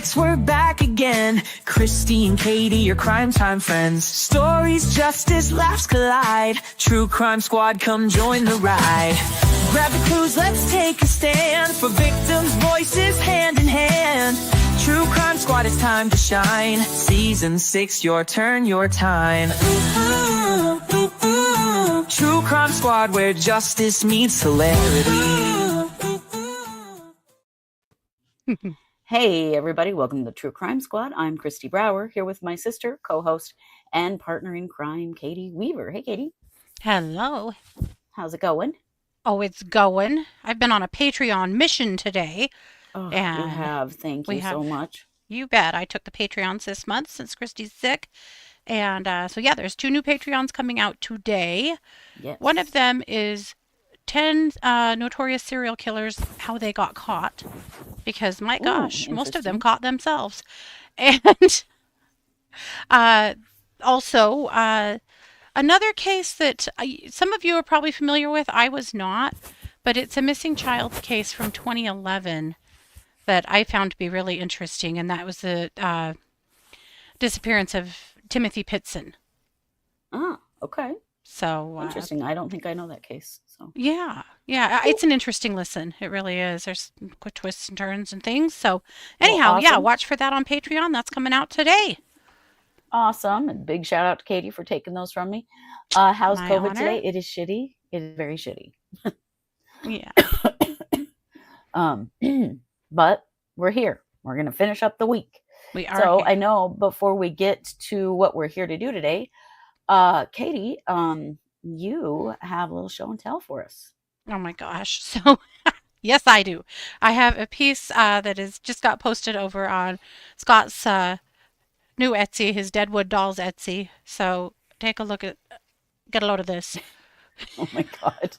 6, we're back again. Kristi and Katie, your crime time friends. Stories, justice, laughs collide. True Crime Squad, come join the ride. Grab the clues, let's take a stand. For victims' voices, hand in hand. True Crime Squad, it's time to shine. Season 6, your turn, your time. True Crime Squad, where justice meets hilarity. Hey everybody, welcome to the True Crime Squad. I'm Kristi Brower, here with my sister, co-host, and partner in crime, Katie Weaver. Hey Katie. Hello. How's it going? Oh, it's going. I've been on a Patreon mission today. Oh, and you have. Thank you so much. You bet. I took the Patreons this month since Kristi's sick. And so yeah, there's 2 new Patreons coming out today. Yes. One of them is 10 notorious serial killers, how they got caught. Because my gosh, most of them caught themselves. And also another case that some of you are probably familiar with, I was not, but it's a missing child case from 2011 that I found to be really interesting, and that was the disappearance of Timothy Pitson. Ah, okay. So interesting. I don't think I know that case. So yeah, it's an interesting listen. It really is. There's quick twists and turns and things. So anyhow, awesome. Yeah, watch for that on Patreon. That's coming out today. Awesome. And big shout out to Katie for taking those from me. How's My COVID honor. today? It is shitty. It is very shitty. Yeah. But we're here. We're going to finish up the week. We are. So here. I know before we get to what we're here to do today, Katie, you have a little show and tell for us. Oh my gosh. So yes, I do. I have a piece that is just got posted over on Scott's new Etsy, his Deadwood Dolls Etsy. So take a look at, get a load of this. Oh my God.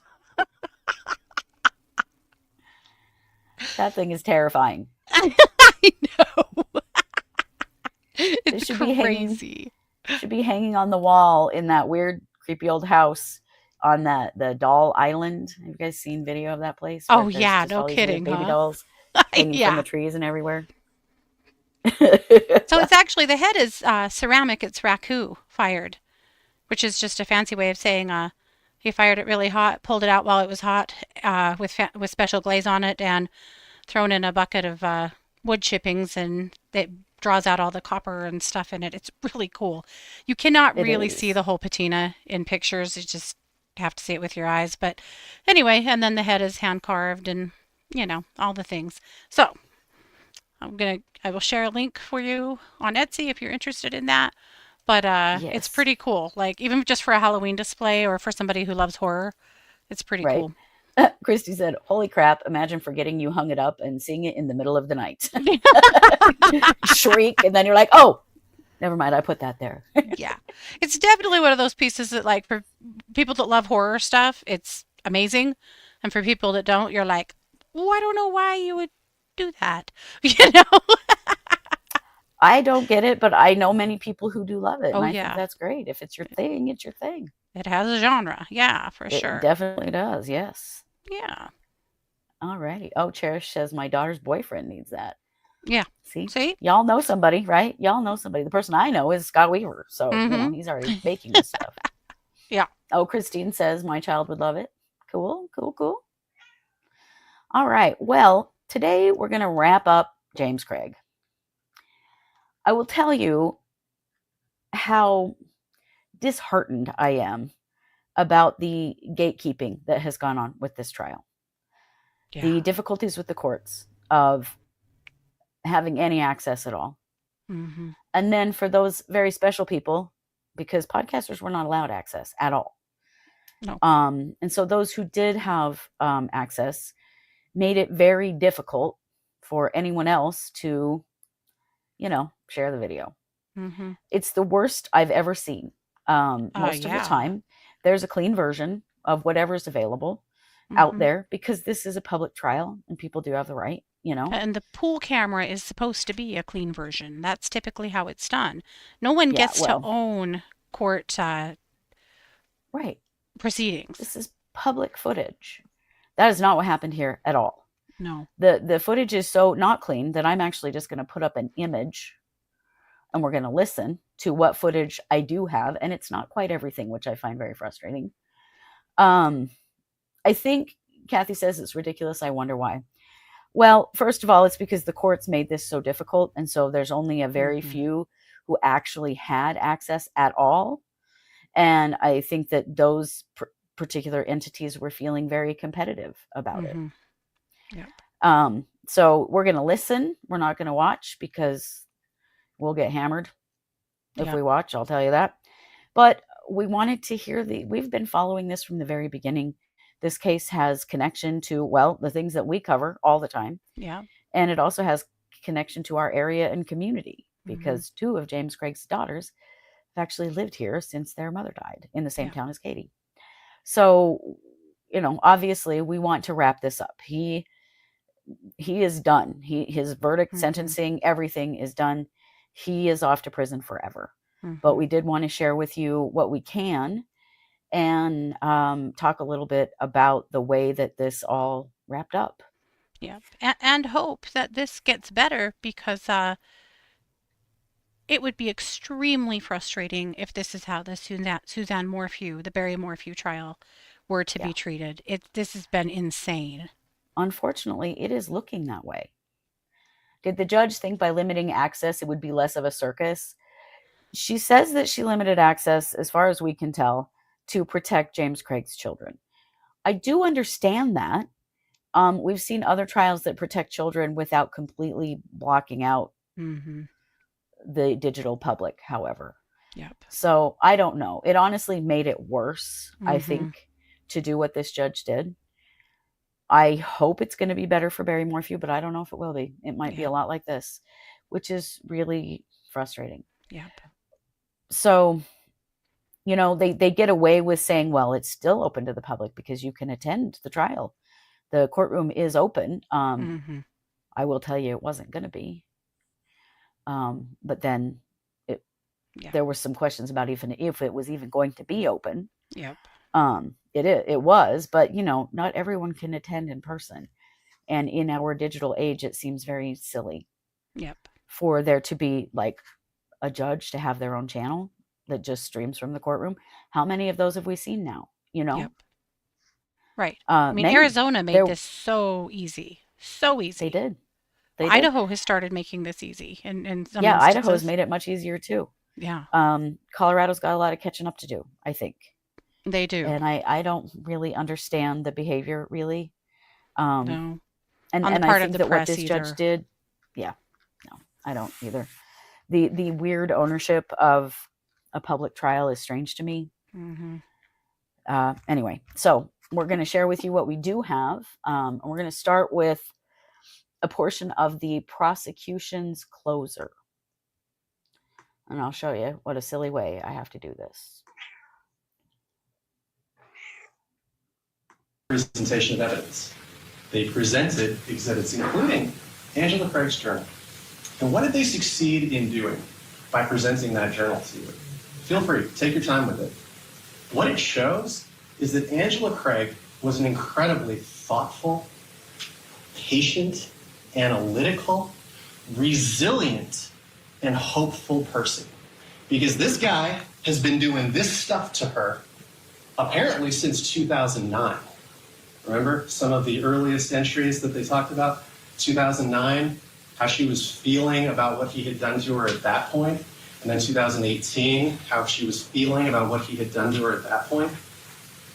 That thing is terrifying. I know. It's crazy. Should be hanging on the wall in that weird, creepy old house on the doll island. Have you guys seen video of that place? Oh yeah, no kidding, baby dolls hanging from the trees and everywhere. So it's actually, the head is ceramic. It's raku fired, which is just a fancy way of saying he fired it really hot, pulled it out while it was hot, with special glaze on it, and thrown in a bucket of wood chippings, and it draws out all the copper and stuff in it. It's really cool. You cannot really see the whole patina in pictures. You just have to see it with your eyes. But anyway, and then the head is hand carved, and all the things. So I will share a link for you on Etsy if you're interested in that. But yes. It's pretty cool. Like, even just for a Halloween display or for somebody who loves horror, it's pretty cool. Kristi said, "Holy crap, imagine forgetting you hung it up and seeing it in the middle of the night." Shriek, and then you're like, "Oh, never mind, I put that there." Yeah. It's definitely one of those pieces that, like, for people that love horror stuff, it's amazing. And for people that don't, you're like, "Oh, I don't know why you would do that." I don't get it, but I know many people who do love it. Oh, and I yeah. think that's great. If it's your thing, it's your thing. It has a genre. Yeah, for sure. It definitely does, yes. Yeah. Alrighty. Oh, Cherish says my daughter's boyfriend needs that. Yeah. See? Y'all know somebody, right? Y'all know somebody. The person I know is Scott Weaver. So, he's already making this stuff. Yeah. Oh, Christine says my child would love it. Cool. All right. Well, today we're going to wrap up James Craig. I will tell you how disheartened I am about the gatekeeping that has gone on with this trial. Yeah. The difficulties with the courts of having any access at all. Mm-hmm. And then for those very special people, because podcasters were not allowed access at all. No. And so those who did have access made it very difficult for anyone else to, share the video. Mm-hmm. It's the worst I've ever seen. Most of the time, there's a clean version of whatever's available out there, because this is a public trial and people do have the right, And the pool camera is supposed to be a clean version. That's typically how it's done. No one gets to own court proceedings. This is public footage. That is not what happened here at all. No. The footage is so not clean that I'm actually just going to put up an image and we're going to listen to what footage I do have. And it's not quite everything, which I find very frustrating. I think Kathy says it's ridiculous. I wonder why. Well, first of all, it's because the courts made this so difficult. And so there's only a very few who actually had access at all. And I think that those particular entities were feeling very competitive about it. Yep. So we're going to listen. We're not going to watch because we'll get hammered if we watch. I'll tell you that. But we wanted to hear we've been following this from the very beginning. This case has connection to, well, the things that we cover all the time. Yeah. And it also has connection to our area and community because 2 of James Craig's daughters have actually lived here since their mother died in the same town as Katie. So, obviously we want to wrap this up. He is done. His verdict, sentencing, everything is done. He is off to prison forever. But we did want to share with you what we can and talk a little bit about the way that this all wrapped up. Yeah. And hope that this gets better because it would be extremely frustrating if this is how the Suzanne Morphew, the Barry Morphew trial were to be treated. This has been insane. Unfortunately, it is looking that way. Did the judge think by limiting access it would be less of a circus? She says that she limited access, as far as we can tell, to protect James Craig's children. I do understand that. We've seen other trials that protect children without completely blocking out the digital public, however. Yep. So I don't know. It honestly made it worse, I think, to do what this judge did. I hope it's going to be better for Barry Morphew, but I don't know if it will be. It might be a lot like this, which is really frustrating. Yep. So, they get away with saying, well, it's still open to the public because you can attend the trial. The courtroom is open. I will tell you it wasn't going to be. But then there were some questions about even if it was even going to be open. Yep. It was, but not everyone can attend in person. And in our digital age, it seems very silly. Yep. For there to be like a judge to have their own channel that just streams from the courtroom. How many of those have we seen now? Yep. Right. Arizona made this so easy. So easy. They did. Idaho has started making this easy. And some instances. Idaho has made it much easier too. Yeah. Colorado's got a lot of catching up to do, I think. They do. And I don't really understand the behavior, really. No. And I think that what this judge did, no, I don't either. The weird ownership of a public trial is strange to me. Anyway, so we're going to share with you what we do have. And we're going to start with a portion of the prosecution's closer. And I'll show you what a silly way I have to do this. Presentation of evidence. They presented exhibits including Angela Craig's journal. And what did they succeed in doing by presenting that journal to you? Feel free, take your time with it. What it shows is that Angela Craig was an incredibly thoughtful, patient, analytical, resilient, and hopeful person. Because this guy has been doing this stuff to her apparently since 2009. Remember some of the earliest entries that they talked about? 2009, how she was feeling about what he had done to her at that point. And then 2018, how she was feeling about what he had done to her at that point.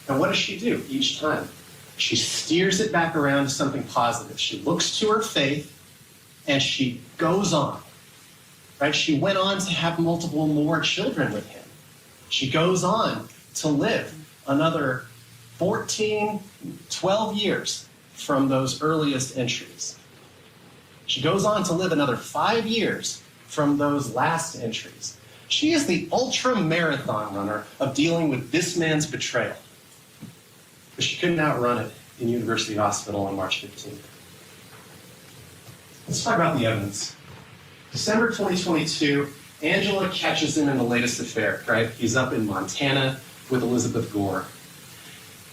And what does she do each time? She steers it back around to something positive. She looks to her faith and she goes on. Right? She went on to have multiple more children with him. She goes on to live another 14, 12 years from those earliest entries. She goes on to live another 5 years from those last entries. She is the ultra marathon runner of dealing with this man's betrayal. But she couldn't outrun it in University Hospital on March 15th. Let's talk about the evidence. December 2022, Angela catches him in the latest affair, right? He's up in Montana with Elizabeth Gore.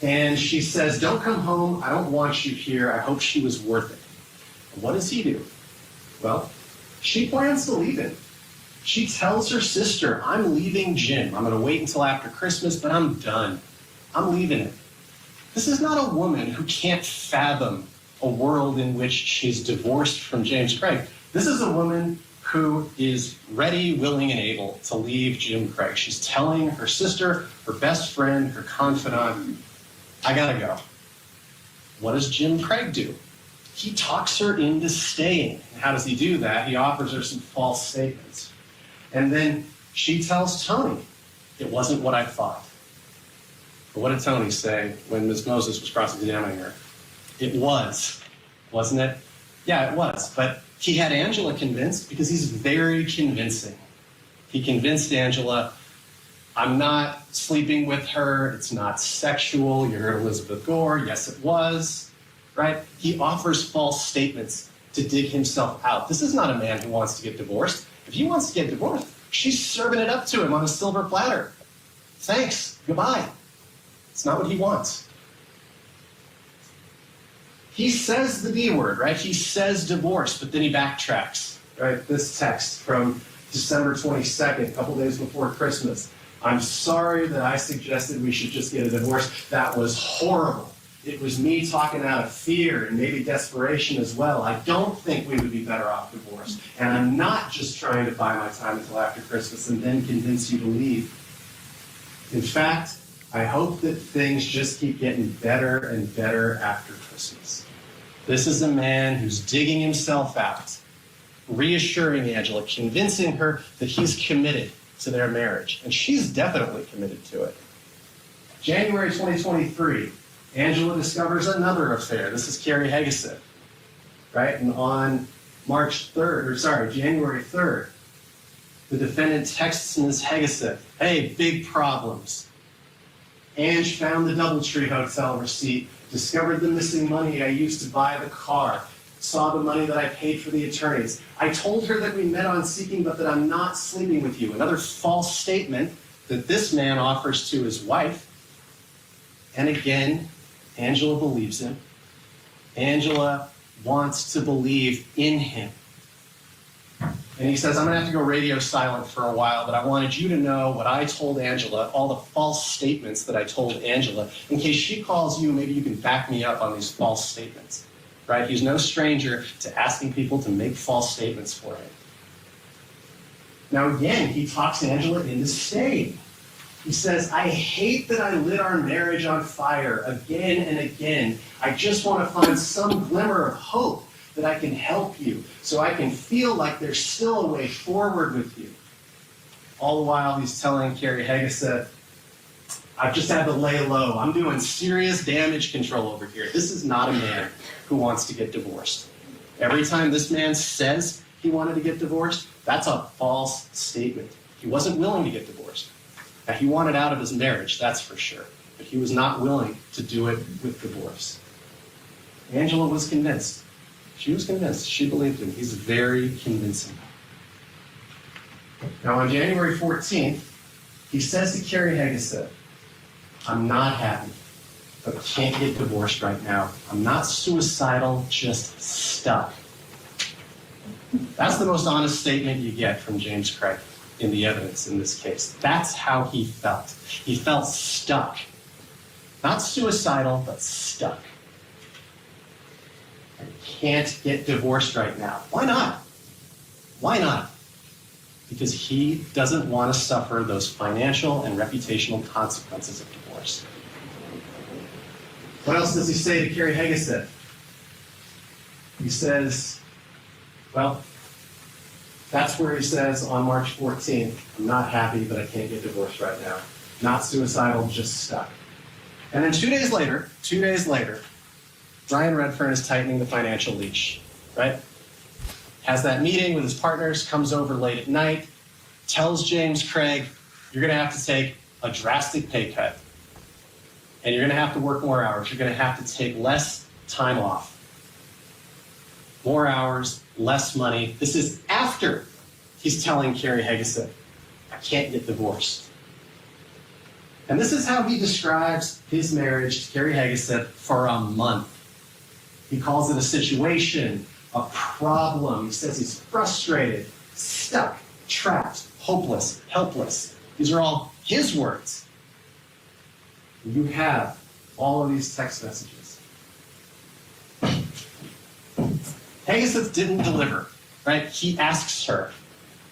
And she says, "Don't come home. I don't want you here. I hope she was worth it." What does he do? Well, she plans to leave him. She tells her sister, I'm leaving Jim. I'm going to wait until after Christmas, but I'm done. I'm leaving him. This is not a woman who can't fathom a world in which she's divorced from James Craig. This is a woman who is ready, willing, and able to leave Jim Craig. She's telling her sister, her best friend, her confidant, I gotta go. What does Jim Craig do? He talks her into staying. And how does he do that? He offers her some false statements. And then she tells Tony, it wasn't what I thought. But what did Tony say when Ms. Moses was cross-examining her? It was, wasn't it? Yeah, it was. But he had Angela convinced because he's very convincing. He convinced Angela, I'm not sleeping with her. It's not sexual. You heard Elizabeth Gore. Yes, it was. Right? He offers false statements to dig himself out. This is not a man who wants to get divorced. If he wants to get divorced, she's serving it up to him on a silver platter. Thanks. Goodbye. It's not what he wants. He says the D word, right? He says divorce, but then he backtracks, right? This text from December 22nd, a couple days before Christmas. I'm sorry that I suggested we should just get a divorce. That was horrible. It was me talking out of fear and maybe desperation as well. I don't think we would be better off divorced. And I'm not just trying to buy my time until after Christmas and then convince you to leave. In fact, I hope that things just keep getting better and better after Christmas. This is a man who's digging himself out, reassuring Angela, convincing her that he's committed to their marriage. And she's definitely committed to it. January 2023, Angela discovers another affair. This is Carrie Hegeset, right? And on January 3rd, the defendant texts Ms. Hegeset, hey, big problems. Ange found the Doubletree Hotel receipt, discovered the missing money I used to buy the car, saw the money that I paid for the attorneys. I told her that we met on Seeking, but that I'm not sleeping with you. Another false statement that this man offers to his wife. And again, Angela believes him. Angela wants to believe in him. And he says, I'm going to have to go radio silent for a while, but I wanted you to know what I told Angela, all the false statements that I told Angela. In case she calls you, maybe you can back me up on these false statements. Right? He's no stranger to asking people to make false statements for him. Now again, he talks Angela into staying. He says, I hate that I lit our marriage on fire again and again. I just want to find some glimmer of hope that I can help you so I can feel like there's still a way forward with you. All the while he's telling Carrie Hegeset, I've just had to lay low. I'm doing serious damage control over here. This is not a man who wants to get divorced. Every time this man says he wanted to get divorced, that's a false statement. He wasn't willing to get divorced. Now, he wanted out of his marriage, that's for sure. But he was not willing to do it with divorce. Angela was convinced. She was convinced. She believed him. He's very convincing. Now, on January 14th, he says to Carrie Hegeset, I'm not happy, but can't get divorced right now. I'm not suicidal, just stuck. That's the most honest statement you get from James Craig in the evidence in this case. That's how he felt. He felt stuck. Not suicidal, but stuck. I can't get divorced right now. Why not? Why not? Because he doesn't want to suffer those financial and reputational consequences of divorce. What else does he say to Carrie Hegeset? He says, well, that's where he says on March 14th, I'm not happy, but I can't get divorced right now. Not suicidal, just stuck. And then 2 days later, Brian Redfern is tightening the financial leash, right? Has that meeting with his partners, comes over late at night, tells James Craig, you're going to have to take a drastic pay cut. And you're going to have to work more hours. You're going to have to take less time off. More hours, less money. This is after he's telling Carrie Hegeset, I can't get divorced. And this is how he describes his marriage to Carrie Hegeset for a month. He calls it a situation, a problem. He says he's frustrated, stuck, trapped, hopeless, helpless. These are all his words. You have all of these text messages. Pegasus didn't deliver, right? He asks her,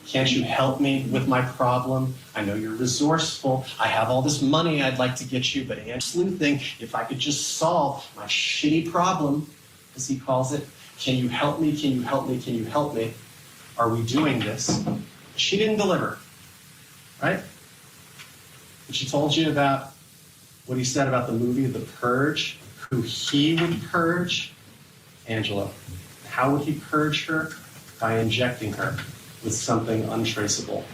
can't you help me with my problem? I know you're resourceful. I have all this money I'd like to get you, but sleuthing, if I could just solve my shitty problem, as he calls it, can you help me? Can you help me? Can you help me? Are we doing this? She didn't deliver, right? But she told you about what he said about the movie The Purge, who he would purge, Angela. How would he purge her? By injecting her with something untraceable.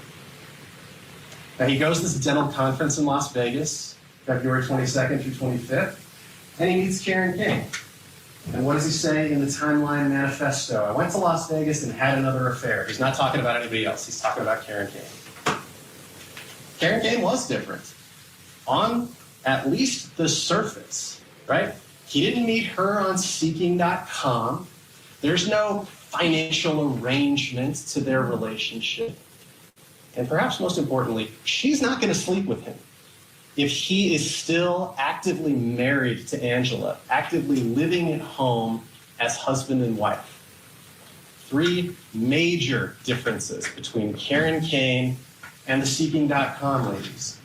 Now he goes to this dental conference in Las Vegas, February 22nd through 25th, and he meets Karen King. And what does he say in the Timeline Manifesto? I went to Las Vegas and had another affair. He's not talking about anybody else. He's talking about Karen King. Karen King was different. On at least the surface, right? He didn't meet her on Seeking.com. There's no financial arrangement to their relationship. And perhaps most importantly, she's not going to sleep with him. If he is still actively married to Angela, actively living at home as husband and wife. 3 major differences between Karen Kane and the Seeking.com ladies.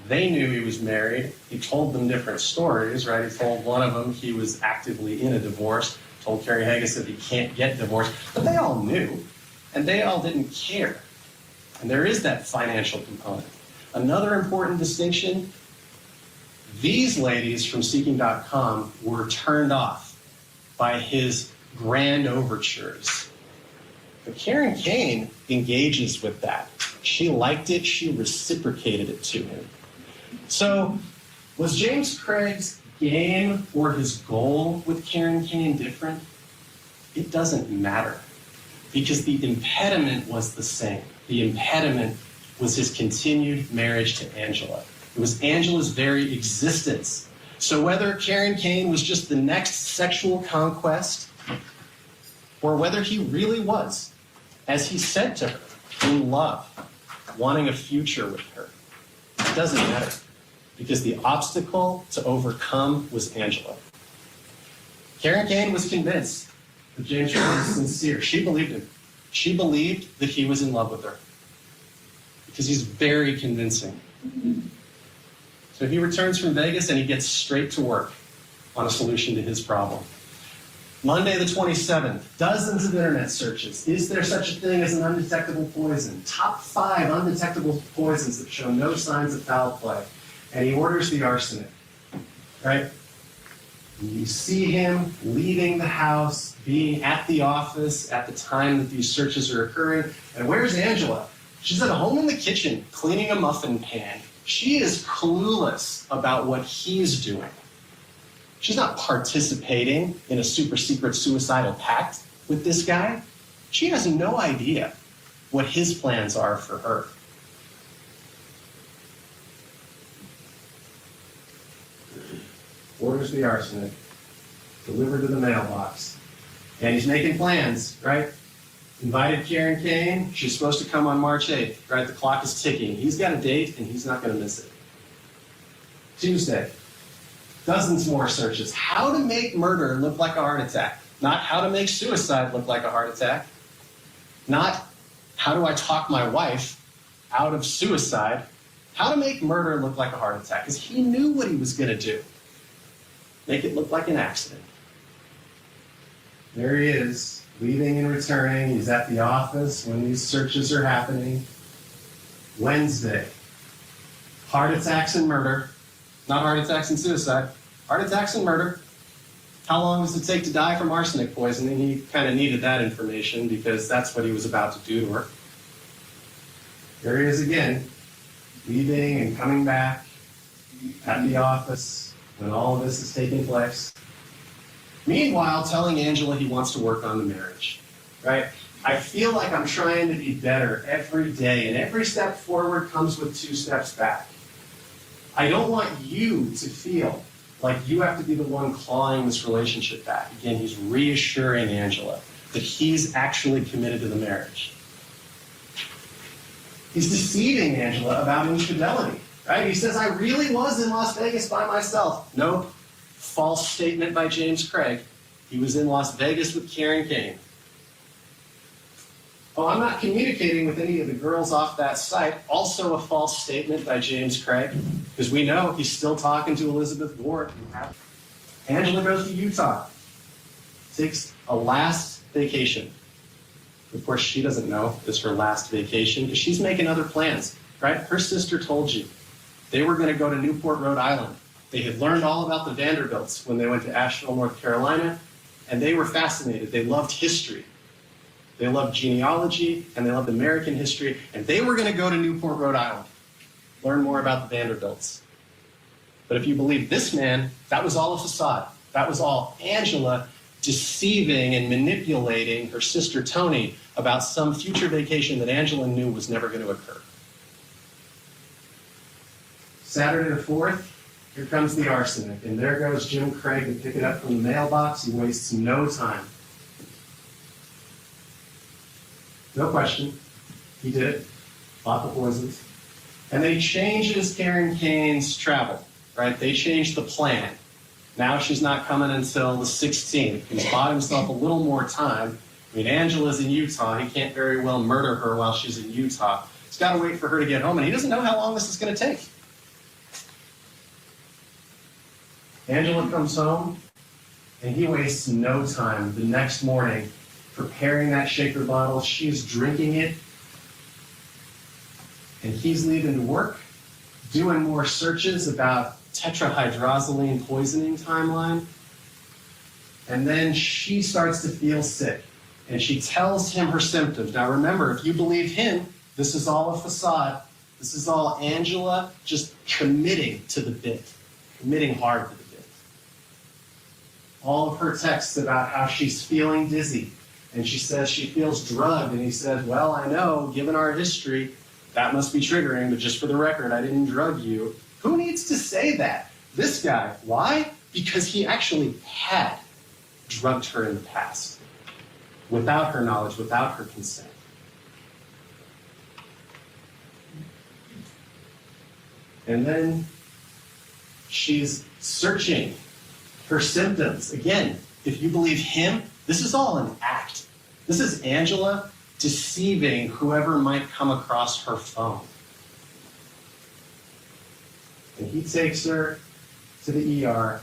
They knew he was married. He told them different stories, right? He told one of them he was actively in a divorce, told Carrie Haggis that he can't get divorced, but they all knew, and they all didn't care. And there is that financial component. Another important distinction, these ladies from Seeking.com were turned off by his grand overtures. But Karen Kane engages with that. She liked it, she reciprocated it to him. So, was James Craig's game or his goal with Karen Kane different? It doesn't matter, because the impediment was the same. The impediment was his continued marriage to Angela. It was Angela's very existence. So whether Karen Kane was just the next sexual conquest, or whether he really was, as he said to her, in love, wanting a future with her, it doesn't matter, because the obstacle to overcome was Angela. Karen Kane was convinced that James Craig was sincere. She believed him. She believed that he was in love with her, because he's very convincing. So he returns from Vegas and he gets straight to work on a solution to his problem. Monday the 27th, dozens of internet searches. Is there such a thing as an undetectable poison? Top 5 undetectable poisons that show no signs of foul play. And he orders the arsenic, right? And you see him leaving the house, being at the office at the time that these searches are occurring. And where's Angela? She's at home in the kitchen, cleaning a muffin pan. She is clueless about what he's doing. She's not participating in a super secret suicidal pact with this guy. She has no idea what his plans are for her. Orders the arsenic, delivered to the mailbox. And he's making plans, right? Invited Karen Kane. She's supposed to come on March 8th, right? The clock is ticking. He's got a date, and he's not going to miss it. Tuesday, dozens more searches. How to make murder look like a heart attack. Not how to make suicide look like a heart attack. Not how do I talk my wife out of suicide. How to make murder look like a heart attack. Because he knew what he was going to do. Make it look like an accident. There he is, leaving and returning. He's at the office when these searches are happening. Wednesday, heart attacks and murder. Not heart attacks and suicide. Heart attacks and murder. How long does it take to die from arsenic poisoning? He kind of needed that information because that's what he was about to do to her. There he is again, leaving and coming back at the office when all of this is taking place. Meanwhile, telling Angela he wants to work on the marriage, right? I feel like I'm trying to be better every day, and every step forward comes with 2 steps back. I don't want you to feel like you have to be the one clawing this relationship back. Again, he's reassuring Angela. that he's actually committed to the marriage. He's deceiving Angela about infidelity, right? He says, I really was in Las Vegas by myself. Nope. False statement by James Craig. He was in Las Vegas with Karen Kane. Oh, I'm not communicating with any of the girls off that site. Also a false statement by James Craig, because we know he's still talking to Elizabeth Ward. Angela goes to Utah, takes a last vacation. Of course, she doesn't know it's her last vacation because she's making other plans, right? Her sister told you they were going to go to Newport, Rhode Island. They had learned all about the Vanderbilts when they went to Asheville, North Carolina, and they were fascinated. They loved history. They loved genealogy, and they loved American history, and they were going to go to Newport, Rhode Island, learn more about the Vanderbilts. But if you believe this man, that was all a facade. That was all Angela deceiving and manipulating her sister Tony about some future vacation that Angela knew was never going to occur. Saturday the 4th, here comes the arsenic, and there goes Jim Craig to pick it up from the mailbox. He wastes no time. No question. He did it. Bought the poisons. And then he changes Karen Kane's travel, right? They changed the plan. Now she's not coming until the 16th. He's bought himself a little more time. I mean, Angela's in Utah. He can't very well murder her while she's in Utah. He's got to wait for her to get home, and he doesn't know how long this is going to take. Angela comes home, and he wastes no time. The next morning, preparing that shaker bottle, she's drinking it, and he's leaving to work, doing more searches about tetrahydrozoline poisoning timeline, and then she starts to feel sick, and she tells him her symptoms. Now remember, if you believe him, this is all a facade. This is all Angela just committing to the bit, committing hard to the bit. All of her texts about how she's feeling dizzy, and she says she feels drugged, and he says, well, I know, given our history, that must be triggering, but just for the record, I didn't drug you. Who needs to say that? This guy. Why? Because he actually had drugged her in the past, without her knowledge, without her consent. And then she's searching her symptoms. Again, if you believe him, this is all an act. This is Angela deceiving whoever might come across her phone. And he takes her to the ER.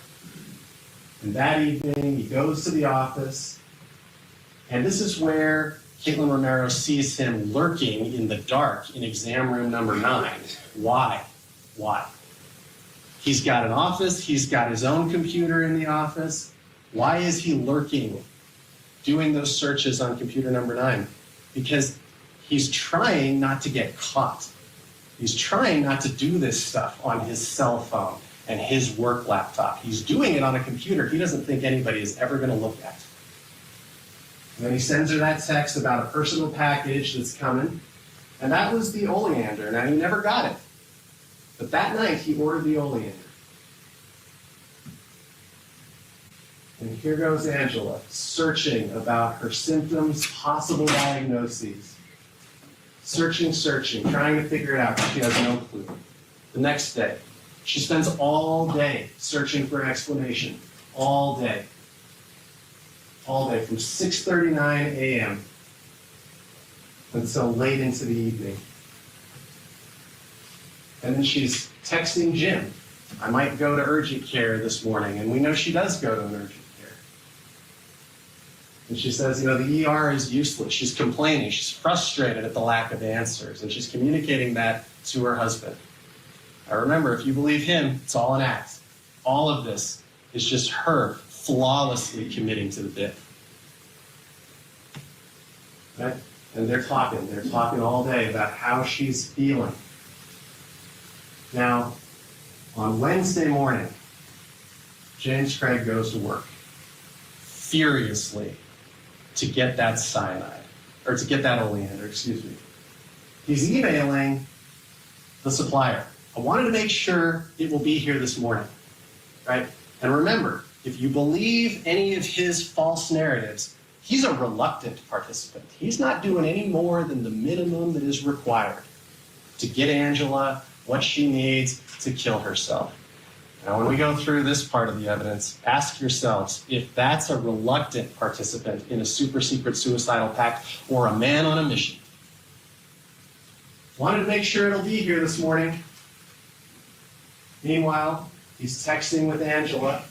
And that evening, he goes to the office. And this is where Caitlin Romero sees him lurking in the dark in exam room number 9. Why? Why? He's got an office. He's got his own computer in the office. Why is he lurking, doing those searches on computer number 9? Because he's trying not to get caught. He's trying not to do this stuff on his cell phone and his work laptop. He's doing it on a computer he doesn't think anybody is ever going to look at. And then he sends her that text about a personal package that's coming. And that was the oleander. Now, he never got it. But that night, he ordered the oleander. And here goes Angela, searching about her symptoms, possible diagnoses. Searching, trying to figure it out, but she has no clue. The next day, she spends all day searching for an explanation. All day. All day, from 6:39 a.m. until late into the evening. And then she's texting Jim, I might go to urgent care this morning. And we know she does go to an urgent care. And she says, the ER is useless. She's complaining. She's frustrated at the lack of answers. And she's communicating that to her husband. Now remember, if you believe him, it's all an act. All of this is just her flawlessly committing to the bit. Right? And they're talking all day about how she's feeling. Now, on Wednesday morning, James Craig goes to work furiously to get that cyanide, or to get that oleander, excuse me. He's emailing the supplier. I wanted to make sure it will be here this morning, right? And remember, if you believe any of his false narratives, He's a reluctant participant. He's not doing any more than the minimum that is required to get Angela what she needs to kill herself. Now, when we go through this part of the evidence, ask yourselves if that's a reluctant participant in a super secret suicidal pact or a man on a mission. Wanted to make sure it'll be here this morning. Meanwhile, he's texting with Angela.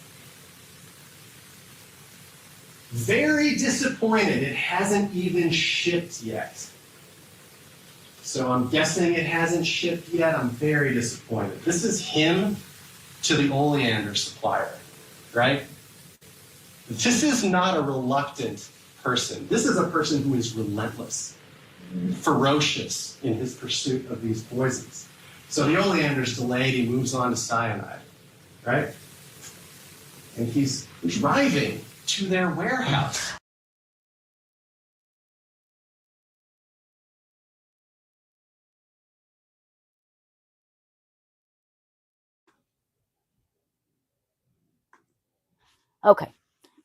Very disappointed it hasn't even shipped yet. So I'm guessing it hasn't shipped yet. I'm very disappointed. This is him to the oleander supplier, right? This is not a reluctant person. This is a person who is relentless, ferocious in his pursuit of these poisons. So the oleander's delayed, he moves on to cyanide, right? And he's driving to their warehouse. Okay.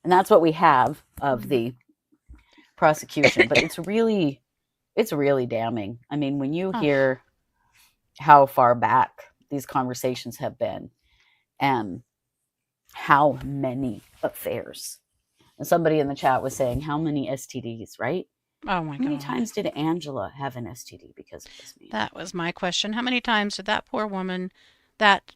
And that's what we have of the prosecution, but it's really damning. I mean, when you hear how far back these conversations have been and how many affairs. And somebody in the chat was saying, how many STDs, right? Oh my God. How many times did Angela have an STD because of this man? That was my question. How many times did that poor woman, that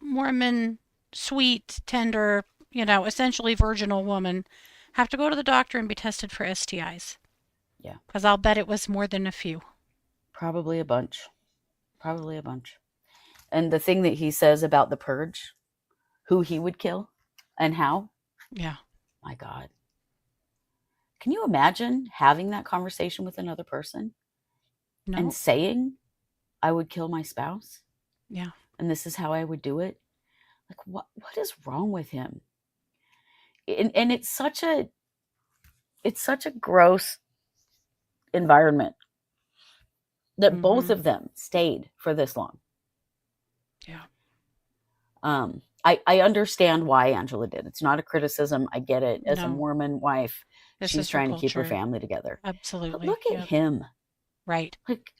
Mormon, sweet, tender, essentially virginal woman, have to go to the doctor and be tested for STIs? Yeah. Because I'll bet it was more than a few. Probably a bunch. And the thing that he says about the purge, who he would kill and how. Yeah. My God. Can you imagine having that conversation with another person? No. And saying, I would kill my spouse? Yeah. And this is how I would do it? Like, what is wrong with him? And it's such a gross environment that both of them stayed for this long. Yeah. I understand why Angela did. It's not a criticism. I get it. As a Mormon wife, she's trying to keep her family together. Absolutely. But look at him. Right. Like,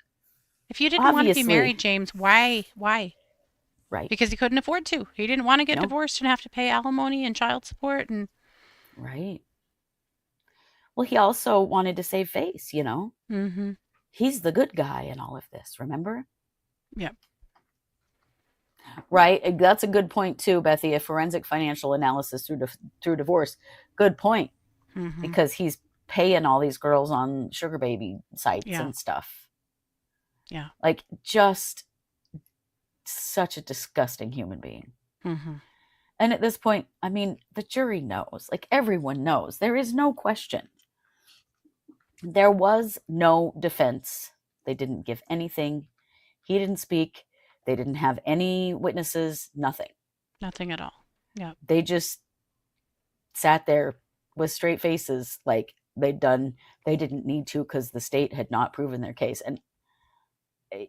if you didn't want to be married, James, why? Right. Because he couldn't afford to. He didn't want to get divorced and have to pay alimony and child support and. Right. Well, he also wanted to save face, Mm-hmm. He's the good guy in all of this, remember? Yep. Right. That's a good point too, Bethy. A forensic financial analysis through divorce. Good point. Mm-hmm. Because he's paying all these girls on sugar baby sites and stuff. Yeah. Like, just such a disgusting human being. Mm-hmm. And at this point, I mean, the jury knows. Like, everyone knows. There is no question. There was no defense. They didn't give anything. He didn't speak. They didn't have any witnesses. Nothing. Nothing at all. Yeah. They just sat there with straight faces, like they didn't need to because the state had not proven their case. And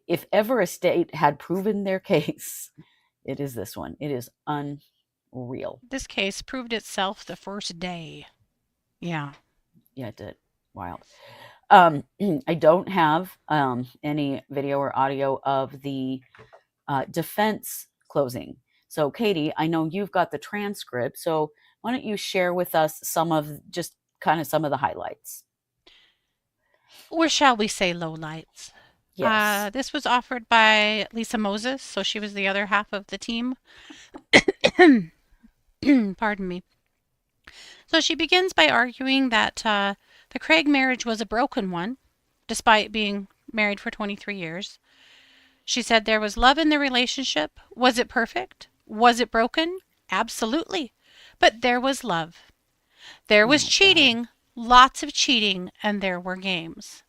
if ever a state had proven their case, it is this one. It is unreal. This case proved itself the first day. Yeah. Yeah, it did. Wild. I don't have any video or audio of the defense closing. So, Katie, I know you've got the transcript. So why don't you share with us some of the highlights? Or shall we say lowlights? Yes. This was offered by Lisa Moses, so she was the other half of the team. Pardon me. So she begins by arguing that the Craig marriage was a broken one, despite being married for 23 years. She said there was love in the relationship. Was it perfect? Was it broken? Absolutely. But there was love. There was cheating, lots of cheating, and there were games.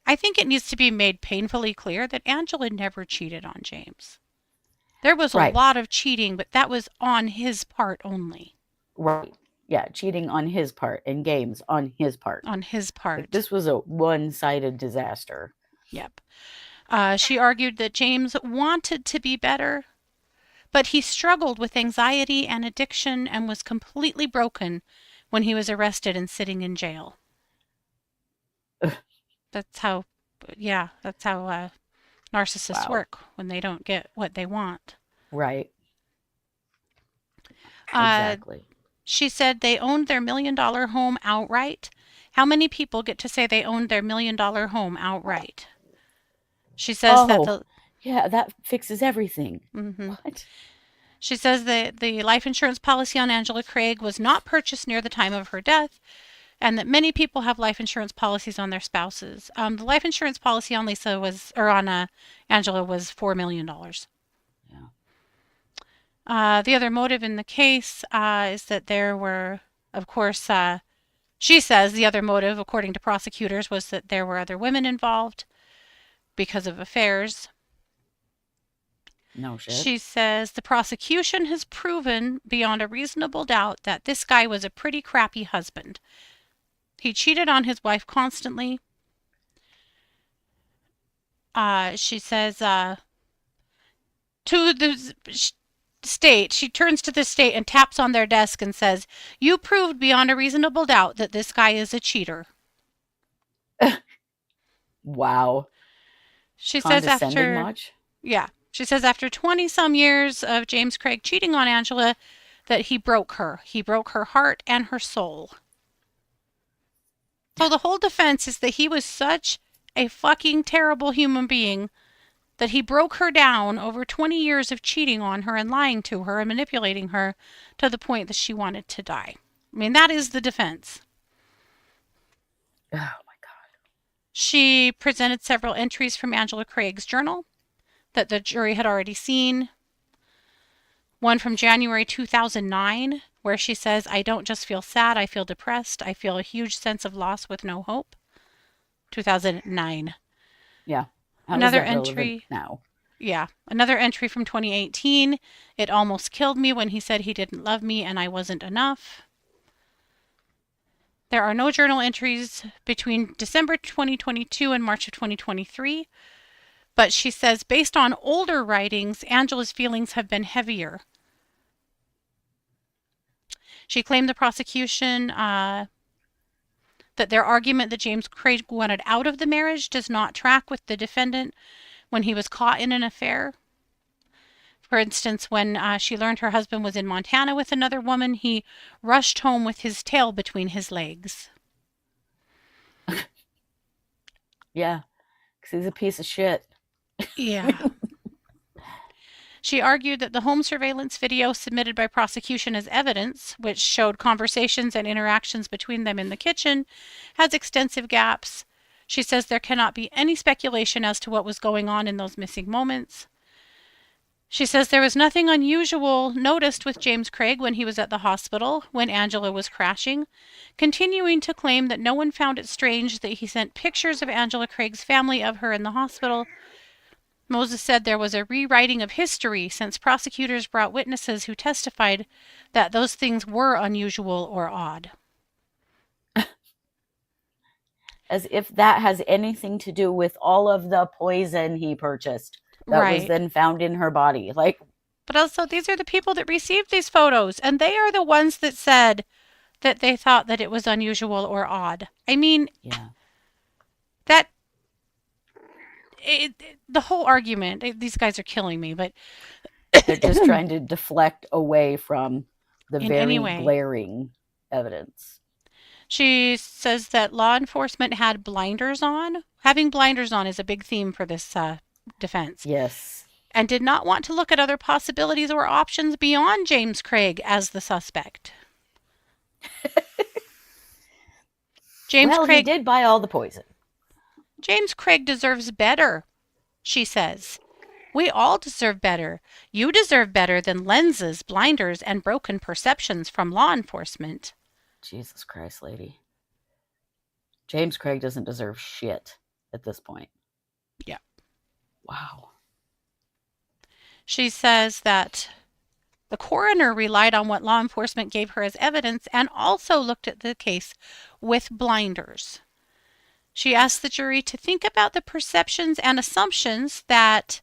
I think it needs to be made painfully clear that Angela never cheated on James. There was a lot of cheating, but that was on his part only. Right. Yeah, cheating on his part and games on his part. On his part. Like, this was a one-sided disaster. Yep. She argued that James wanted to be better, but he struggled with anxiety and addiction and was completely broken when he was arrested and sitting in jail. That's how, yeah, that's how narcissists Wow. work when they don't get what they want. Right. Uh, Exactly. she said they owned their $1 million home outright. How many people get to say they owned their $1 million home outright? She says that Oh, yeah, that fixes everything. Mhm. What? She says that the life insurance policy on Angela Craig was not purchased near the time of her death, and that many people have life insurance policies on their spouses. The life insurance policy on Angela was $4 million. Yeah. The other motive in the case is that there were, of course, she says the other motive, according to prosecutors, was that there were other women involved because of affairs. No shit. She says the prosecution has proven beyond a reasonable doubt that this guy was a pretty crappy husband. He cheated on his wife constantly. She says to the state, she turns to the state and taps on their desk and says, "You proved beyond a reasonable doubt that this guy is a cheater." Wow. She says Condescending much? yeah, she says after 20 some years of James Craig cheating on Angela, that he broke her. He broke her heart and her soul. So the whole defense is that he was such a fucking terrible human being that he broke her down over 20 years of cheating on her and lying to her and manipulating her to the point that she wanted to die. I mean, that is the defense. Oh my God. She presented several entries from Angela Craig's journal that the jury had already seen. One from January 2009, where she says, "I don't just feel sad, I feel depressed. I feel a huge sense of loss with no hope." 2009. Yeah. How Another is that relevant entry. now? Yeah. Another entry from 2018. "It almost killed me when he said he didn't love me and I wasn't enough." There are no journal entries between December 2022 and March of 2023. But she says, based on older writings, Angela's feelings have been heavier. She claimed the prosecution that their argument that James Craig wanted out of the marriage does not track with the defendant when he was caught in an affair. For instance, when she learned her husband was in Montana with another woman, he rushed home with his tail between his legs. Yeah. Because he's a piece of shit. Yeah. She argued that the home surveillance video submitted by prosecution as evidence, which showed conversations and interactions between them in the kitchen, has extensive gaps. She says there cannot be any speculation as to what was going on in those missing moments. She says there was nothing unusual noticed with James Craig when he was at the hospital when Angela was crashing, continuing to claim that no one found it strange that he sent pictures of Angela Craig's family of her in the hospital. Moses said there was a rewriting of history since prosecutors brought witnesses who testified that those things were unusual or odd. As if that has anything to do with all of the poison he purchased that was then found in her body. Like, but also, these are the people that received these photos, and they are the ones that said that they thought that it was unusual or odd. I mean, yeah. The whole argument, these guys are killing me, but they're just trying to deflect away from the very glaring evidence. She says that law enforcement had blinders on. Having blinders on is a big theme for this defense. Yes. And did not want to look at other possibilities or options beyond James Craig as the suspect. He did buy all the poison. James Craig deserves better, she says. We all deserve better. You deserve better than lenses, blinders, and broken perceptions from law enforcement. Jesus Christ, lady. James Craig doesn't deserve shit at this point. Yeah. Wow. She says that the coroner relied on what law enforcement gave her as evidence and also looked at the case with blinders. She asked the jury to think about the perceptions and assumptions that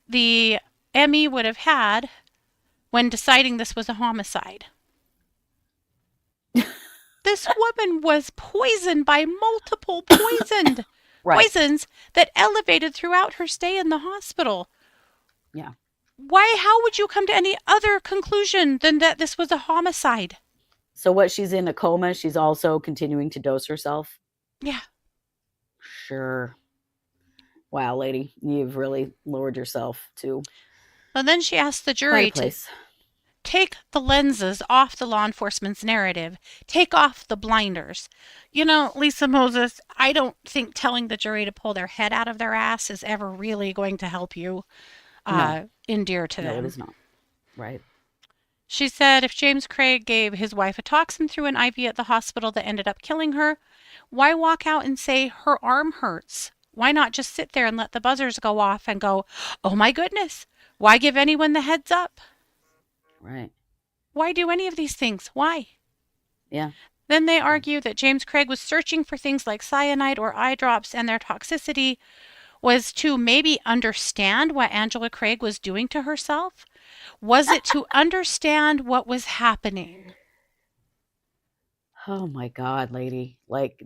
the ME would have had when deciding this was a homicide. This woman was poisoned by multiple poisons that elevated throughout her stay in the hospital. Yeah. Why? How would you come to any other conclusion than that this was a homicide? So what, she's in a coma, she's also continuing to dose herself? Yeah. Sure. Wow, lady, you've really lowered yourself to And then she asked the quite jury a to place. take the lenses off the law enforcement's narrative, take off the blinders. You know, Lisa Moses, I don't think telling the jury to pull their head out of their ass is ever really going to help you endear to them. No, it is not. Right. She said if James Craig gave his wife a toxin through an IV at the hospital that ended up killing her, why walk out and say her arm hurts? Why not just sit there and let the buzzers go off and go, oh my goodness, why give anyone the heads up? Right. Why do any of these things? Why? Yeah. Then they argue that James Craig was searching for things like cyanide or eye drops, and their toxicity was to maybe understand what Angela Craig was doing to herself. Was it to understand what was happening? Oh my God, lady. Like,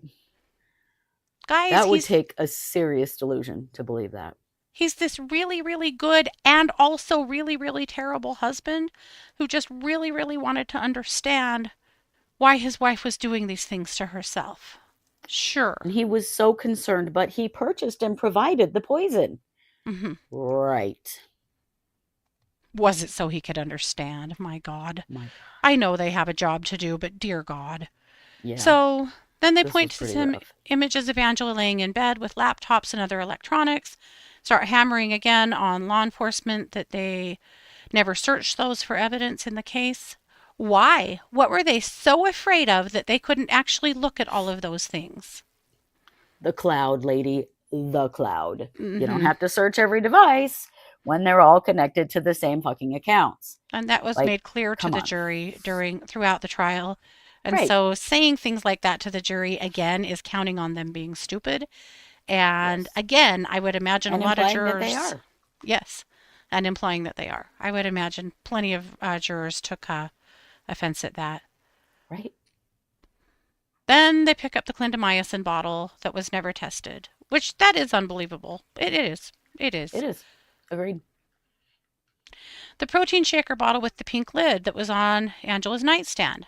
Guys, that would take a serious delusion to believe that. he's this really, really good and also really, really terrible husband who just really, really wanted to understand why his wife was doing these things to herself. Sure. And he was so concerned, but he purchased and provided the poison. Mm-hmm. Right. Was it so he could understand? My God. My God. I know they have a job to do, but dear God. Yeah. So then they This point was to pretty some rough. images of Angela laying in bed with laptops and other electronics, start hammering again on law enforcement that they never searched those for evidence in the case. Why? What were they so afraid of that they couldn't actually look at all of those things? The cloud, lady. The cloud. You don't Mhm. have to search every device when they're all connected to the same fucking accounts. And that was Like, made clear to come the on. jury throughout the trial. And Right. so saying things like that to the jury again is counting on them being stupid. And Yes. again, I would imagine And a lot of implying that jurors. they are. Yes, and implying that they are. I would imagine plenty of jurors took offense at that. Right. Then they pick up the clindamycin bottle that was never tested, which that is unbelievable. It is. It is. It is. Agreed. The protein shaker bottle with the pink lid that was on Angela's nightstand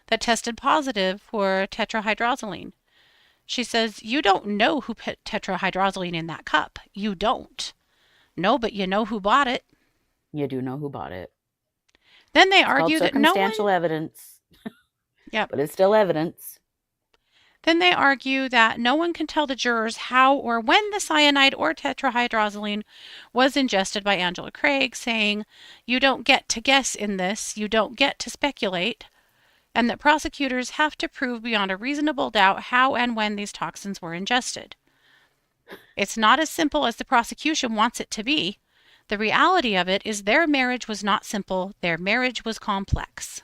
that tested positive for tetrahydrozoline. She says, you don't know who put tetrahydrozoline in that cup. You don't. No, but you know who bought it. You do know who bought it. Then they It's called argue that no one. circumstantial evidence. Yep. But it's still evidence. Then they argue that no one can tell the jurors how or when the cyanide or tetrahydrozoline was ingested by Angela Craig, saying, you don't get to guess in this, you don't get to speculate, and that prosecutors have to prove beyond a reasonable doubt how and when these toxins were ingested. It's not as simple as the prosecution wants it to be. The reality of it is their marriage was not simple, their marriage was complex.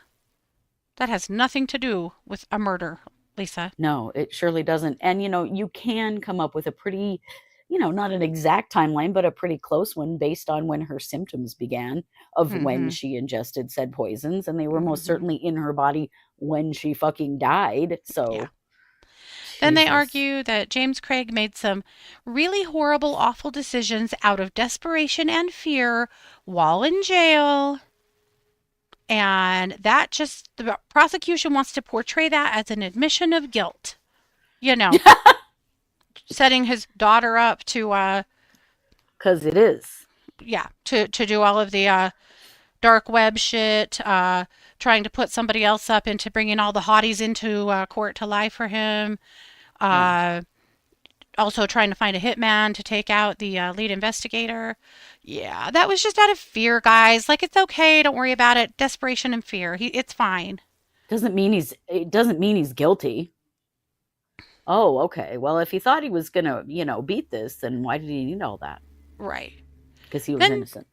That has nothing to do with a murder, Lisa. No, it surely doesn't. And, you can come up with a pretty, not an exact timeline, but a pretty close one based on when her symptoms began of when she ingested said poisons. And they were most certainly in her body when she fucking died. So, Yeah. Then they Jesus. argue that James Craig made some really horrible, awful decisions out of desperation and fear while in jail. And that the prosecution wants to portray that as an admission of guilt. Setting his daughter up to, Because it is. to do all of the dark web shit, trying to put somebody else up into bringing all the hotties into court to lie for him. Also trying to find a hitman to take out the lead investigator. Yeah, that was just out of fear, guys. Like, it's okay. Don't worry about it. Desperation and fear. It's fine. It doesn't mean he's guilty. Oh, okay. Well, if he thought he was going to, beat this, then why did he need all that? Right. Because he was innocent.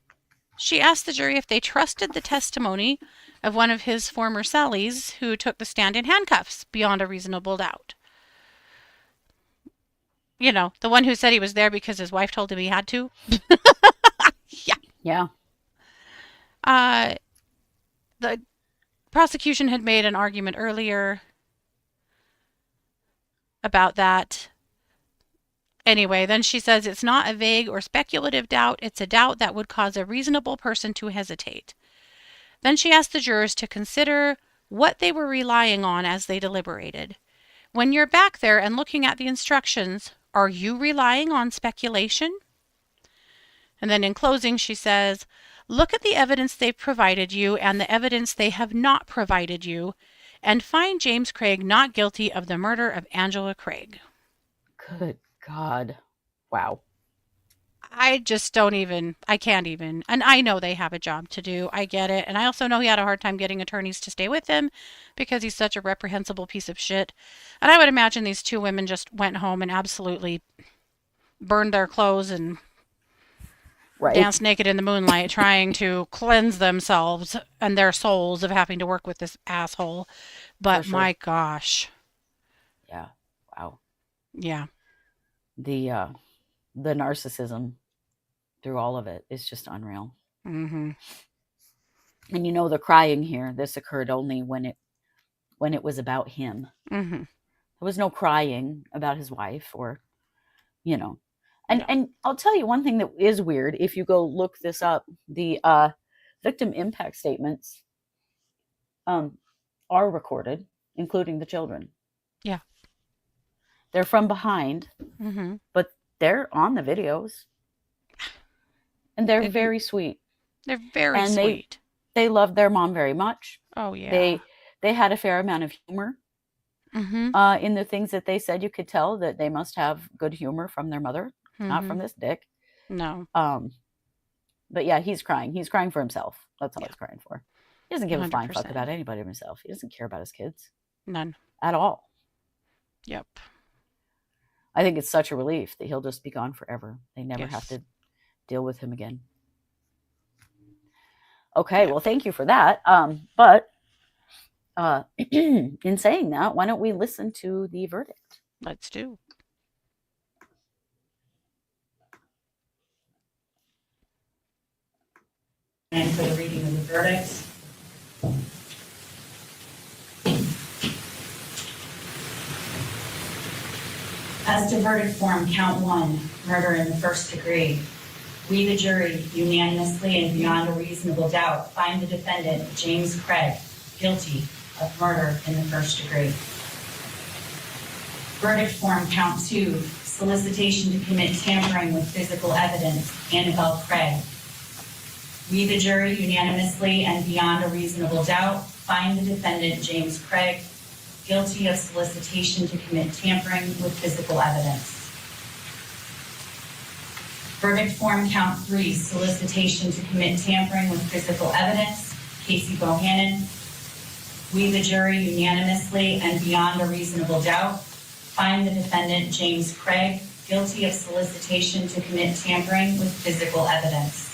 She asked the jury if they trusted the testimony of one of his former cellies who took the stand in handcuffs beyond a reasonable doubt. The one who said he was there because his wife told him he had to. Yeah. The prosecution had made an argument earlier about that. Anyway, then she says it's not a vague or speculative doubt, it's a doubt that would cause a reasonable person to hesitate. Then she asked the jurors to consider what they were relying on as they deliberated. When you're back there and looking at the instructions, are you relying on speculation? And then in closing, she says, look at the evidence they've provided you and the evidence they have not provided you, and find James Craig not guilty of the murder of Angela Craig. Good God. Wow. I can't even. And I know they have a job to do. I get it. And I also know he had a hard time getting attorneys to stay with him because he's such a reprehensible piece of shit. And I would imagine these two women just went home and absolutely burned their clothes and danced naked in the moonlight trying to cleanse themselves and their souls of having to work with this asshole. But my gosh. Yeah. Wow. Yeah. The narcissism through all of it is just unreal. Mm-hmm. And you know, the crying here, this occurred only when it was about him. Mm-hmm. There was no crying about his wife or, you know. And I'll tell you one thing that is weird. If you go look this up, the victim impact statements are recorded, including the children. Yeah. They're from behind, but they're on the videos. And they're very sweet. They're very sweet. They loved their mom very much. Oh, yeah. They had a fair amount of humor in the things that they said. You could tell that they must have good humor from their mother, not from this dick. No. But yeah, he's crying. He's crying for himself. That's all he's crying for. He doesn't give 100%. a flying fuck about anybody himself. He doesn't care about his kids. None. At all. Yep. I think it's such a relief that he'll just be gone forever. They never have to deal with him again. Okay, well, thank you for that. But in saying that, why don't we listen to the verdict? Let's do. And for the reading of the verdict. As to verdict form, count 1, murder in the first degree, we, the jury, unanimously and beyond a reasonable doubt, find the defendant, James Craig, guilty of murder in the first degree. Verdict form, count 2, solicitation to commit tampering with physical evidence, Annabelle Craig. We, the jury, unanimously and beyond a reasonable doubt, find the defendant, James Craig, guilty of solicitation to commit tampering with physical evidence. Verdict form, count 3, solicitation to commit tampering with physical evidence, Casey Bohannon. We, the jury, unanimously and beyond a reasonable doubt, find the defendant, James Craig, guilty of solicitation to commit tampering with physical evidence.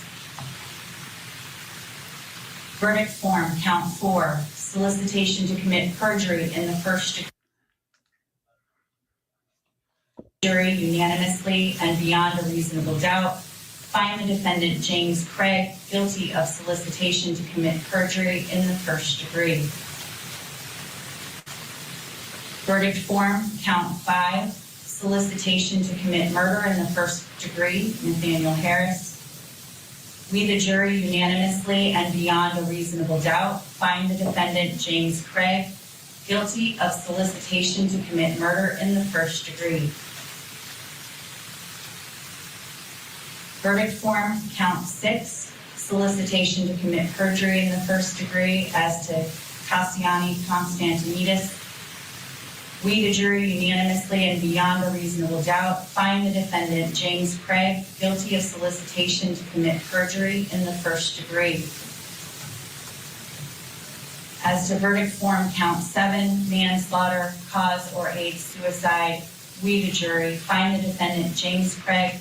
Verdict form, count 4, solicitation to commit perjury in the first degree. Jury unanimously and beyond a reasonable doubt find the defendant, James Craig, guilty of solicitation to commit perjury in the first degree. Verdict form, count 5, solicitation to commit murder in the first degree, Nathaniel Harris. We, the jury, unanimously and beyond a reasonable doubt, find the defendant, James Craig, guilty of solicitation to commit murder in the first degree. Verdict form, count 6, solicitation to commit perjury in the first degree as to Cassiani Constantinidis. We, the jury, unanimously and beyond a reasonable doubt, find the defendant, James Craig, guilty of solicitation to commit perjury in the first degree. As to verdict form, count 7, manslaughter, cause or aid suicide, we, the jury, find the defendant, James Craig,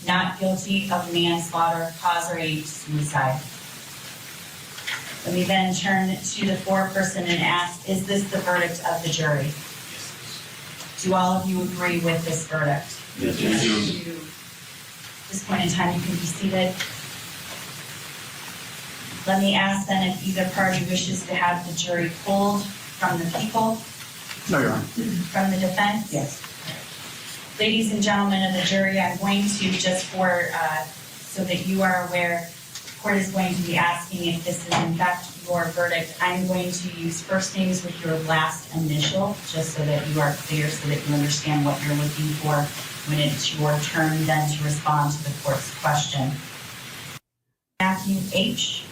not guilty of manslaughter, cause or aid suicide. Let me then turn to the foreperson and ask, is this the verdict of the jury? Do all of you agree with this verdict? Yes. At this point in time, you can be seated. Let me ask then if either party wishes to have the jury pulled from the people. No, Your Honor. From the defense? Yes. Ladies and gentlemen of the jury, I'm going to, just for, so that you are aware, the court is going to be asking if this is in fact your verdict. I'm going to use first names with your last initial, just so that you are clear, so that you understand what you're looking for when it's your turn then to respond to the court's question. Matthew H.,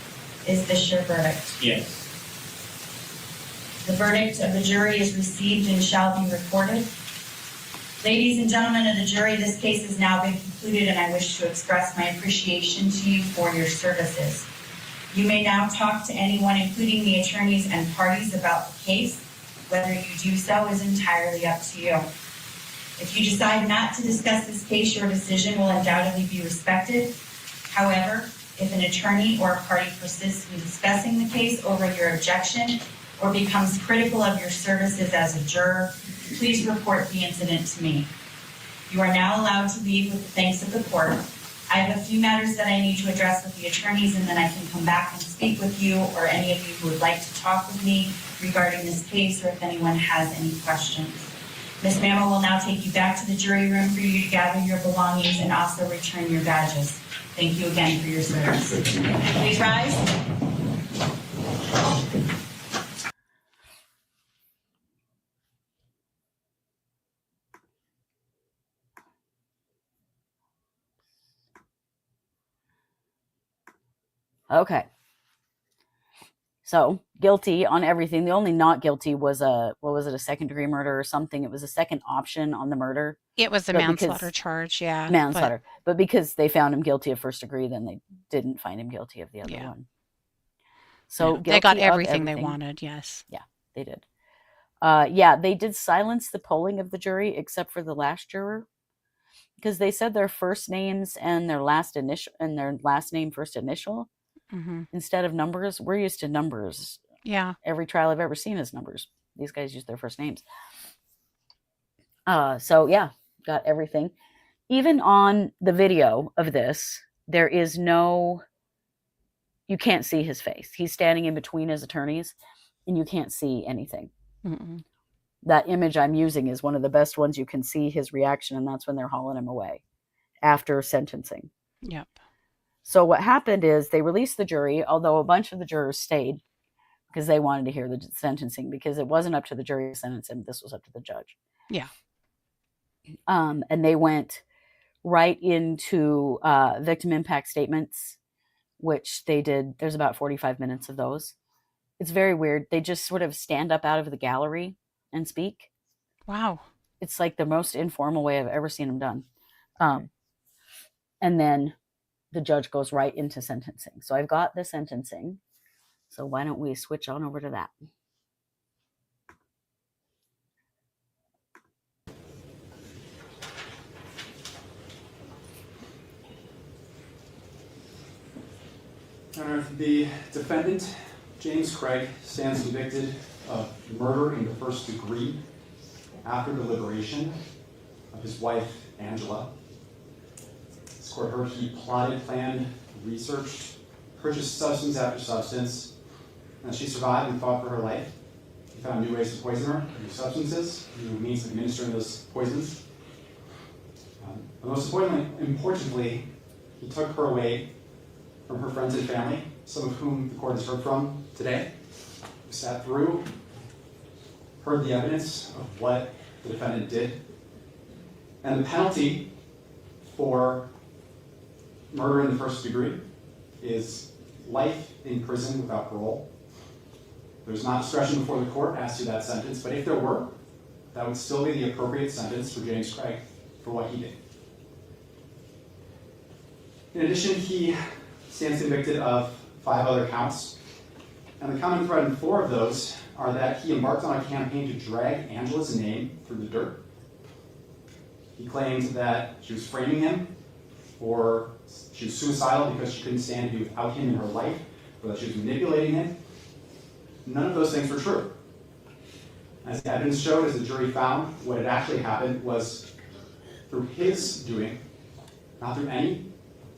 is this your verdict? Yes. The verdict of the jury is received and shall be recorded. Ladies and gentlemen of the jury, this case has now been concluded, and I wish to express my appreciation to you for your services. You may now talk to anyone, including the attorneys and parties, about the case. Whether you do so is entirely up to you. If you decide not to discuss this case, your decision will undoubtedly be respected. However, if an attorney or a party persists in discussing the case over your objection or becomes critical of your services as a juror, please report the incident to me. You are now allowed to leave with the thanks of the court. I have a few matters that I need to address with the attorneys, and then I can come back and speak with you or any of you who would like to talk with me regarding this case, or if anyone has any questions. Ms. Mammo will now take you back to the jury room for you to gather your belongings and also return your badges. Thank you again for your service. Please rise. Okay. So, guilty on everything. The only not guilty was a second-degree murder or something. It was a second option on the murder. It was a But manslaughter because- charge, yeah. Manslaughter. But because they found him guilty of first degree, then they didn't find him guilty of the other Yeah. one. So, They got guilty of everything they wanted, yes. They did. Yeah, they did silence the polling of the jury except for the last juror, because they said their first names and their last initial and their last name first initial Hmm. instead of numbers. We're used to numbers. Yeah. Every trial I've ever seen is numbers. These guys use their first names. So yeah, got everything. Even on the video of this, there is no, you can't see his face. He's standing in between his attorneys and you can't see anything. Mm-mm. That image I'm using is one of the best ones. You can see his reaction, and that's when they're hauling him away after sentencing. Yep. So what happened is they released the jury, although a bunch of the jurors stayed because they wanted to hear the sentencing, because it wasn't up to the jury to sentence him. This was up to the judge. Yeah. And they went right into victim impact statements, which they did. There's about 45 minutes of those. It's very weird. They just sort of stand up out of the gallery and speak. Wow. It's like the most informal way I've ever seen them done. And then the judge goes right into sentencing. So I've got the sentencing. So why don't we switch on over to that? The defendant, James Craig, stands convicted of murder in the first degree after deliberation of his wife, Angela. This court heard he plotted, planned, researched, purchased substance after substance, and she survived and fought for her life. He found new ways to poison her, new substances, new means of administering those poisons. But most importantly, he took her away from her friends and family, some of whom the court has heard from today. We sat through, heard the evidence of what the defendant did, and the penalty for murder in the first degree is life in prison without parole. There's not discretion before the court as to that sentence, but if there were, that would still be the appropriate sentence for James Craig for what he did. In addition, he stands convicted of 5 other counts, and the common thread in 4 of those are that he embarked on a campaign to drag Angela's name through the dirt. He claimed that she was framing him, or she was suicidal because she couldn't stand to be without him in her life, or that she was manipulating him. None of those things were true. As the evidence showed, as the jury found, what had actually happened was through his doing, not through any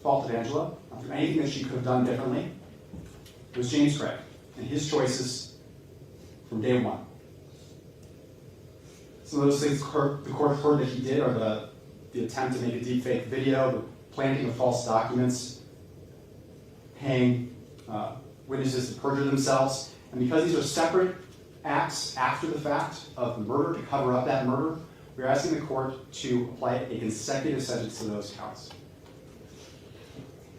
fault of Angela, not through anything that she could have done differently. It was James Craig and his choices from day one. Some of those things the court heard that he did are the attempt to make a deepfake video, the planting of false documents, paying witnesses to perjure themselves. And because these are separate acts after the fact of the murder, to cover up that murder, we're asking the court to apply a consecutive sentence to those counts.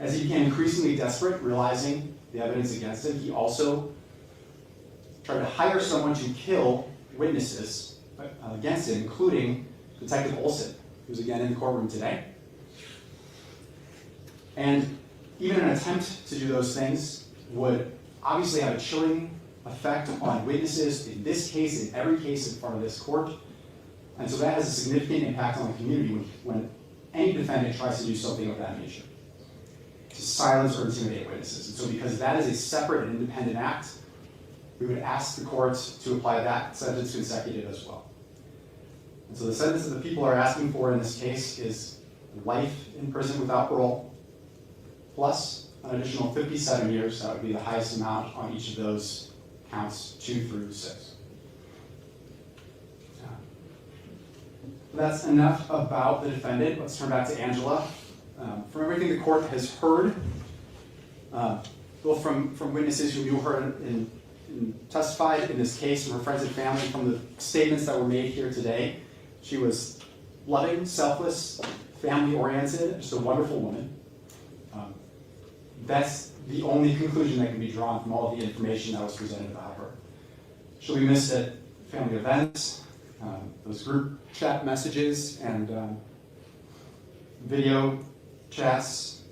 As he became increasingly desperate, realizing the evidence against him, he also tried to hire someone to kill witnesses against him, including Detective Olson, who's again in the courtroom today. And even an attempt to do those things would obviously have a chilling effect on witnesses in this case, in every case in front of this court. And so that has a significant impact on the community when any defendant tries to do something of that nature, to silence or intimidate witnesses. And so because that is a separate and independent act, we would ask the courts to apply that sentence consecutive as well. And so the sentence that the people are asking for in this case is life in prison without parole, plus an additional 57 years. That would be the highest amount on each of those counts 2 through 6. That's enough about the defendant. Let's turn back to Angela. From everything the court has heard, both from witnesses who you heard and testified in this case, from her friends and family, from the statements that were made here today, she was loving, selfless, family-oriented, just a wonderful woman. That's the only conclusion that can be drawn from all of the information that was presented about her. She'll be missed at family events, those group chat messages and video chats.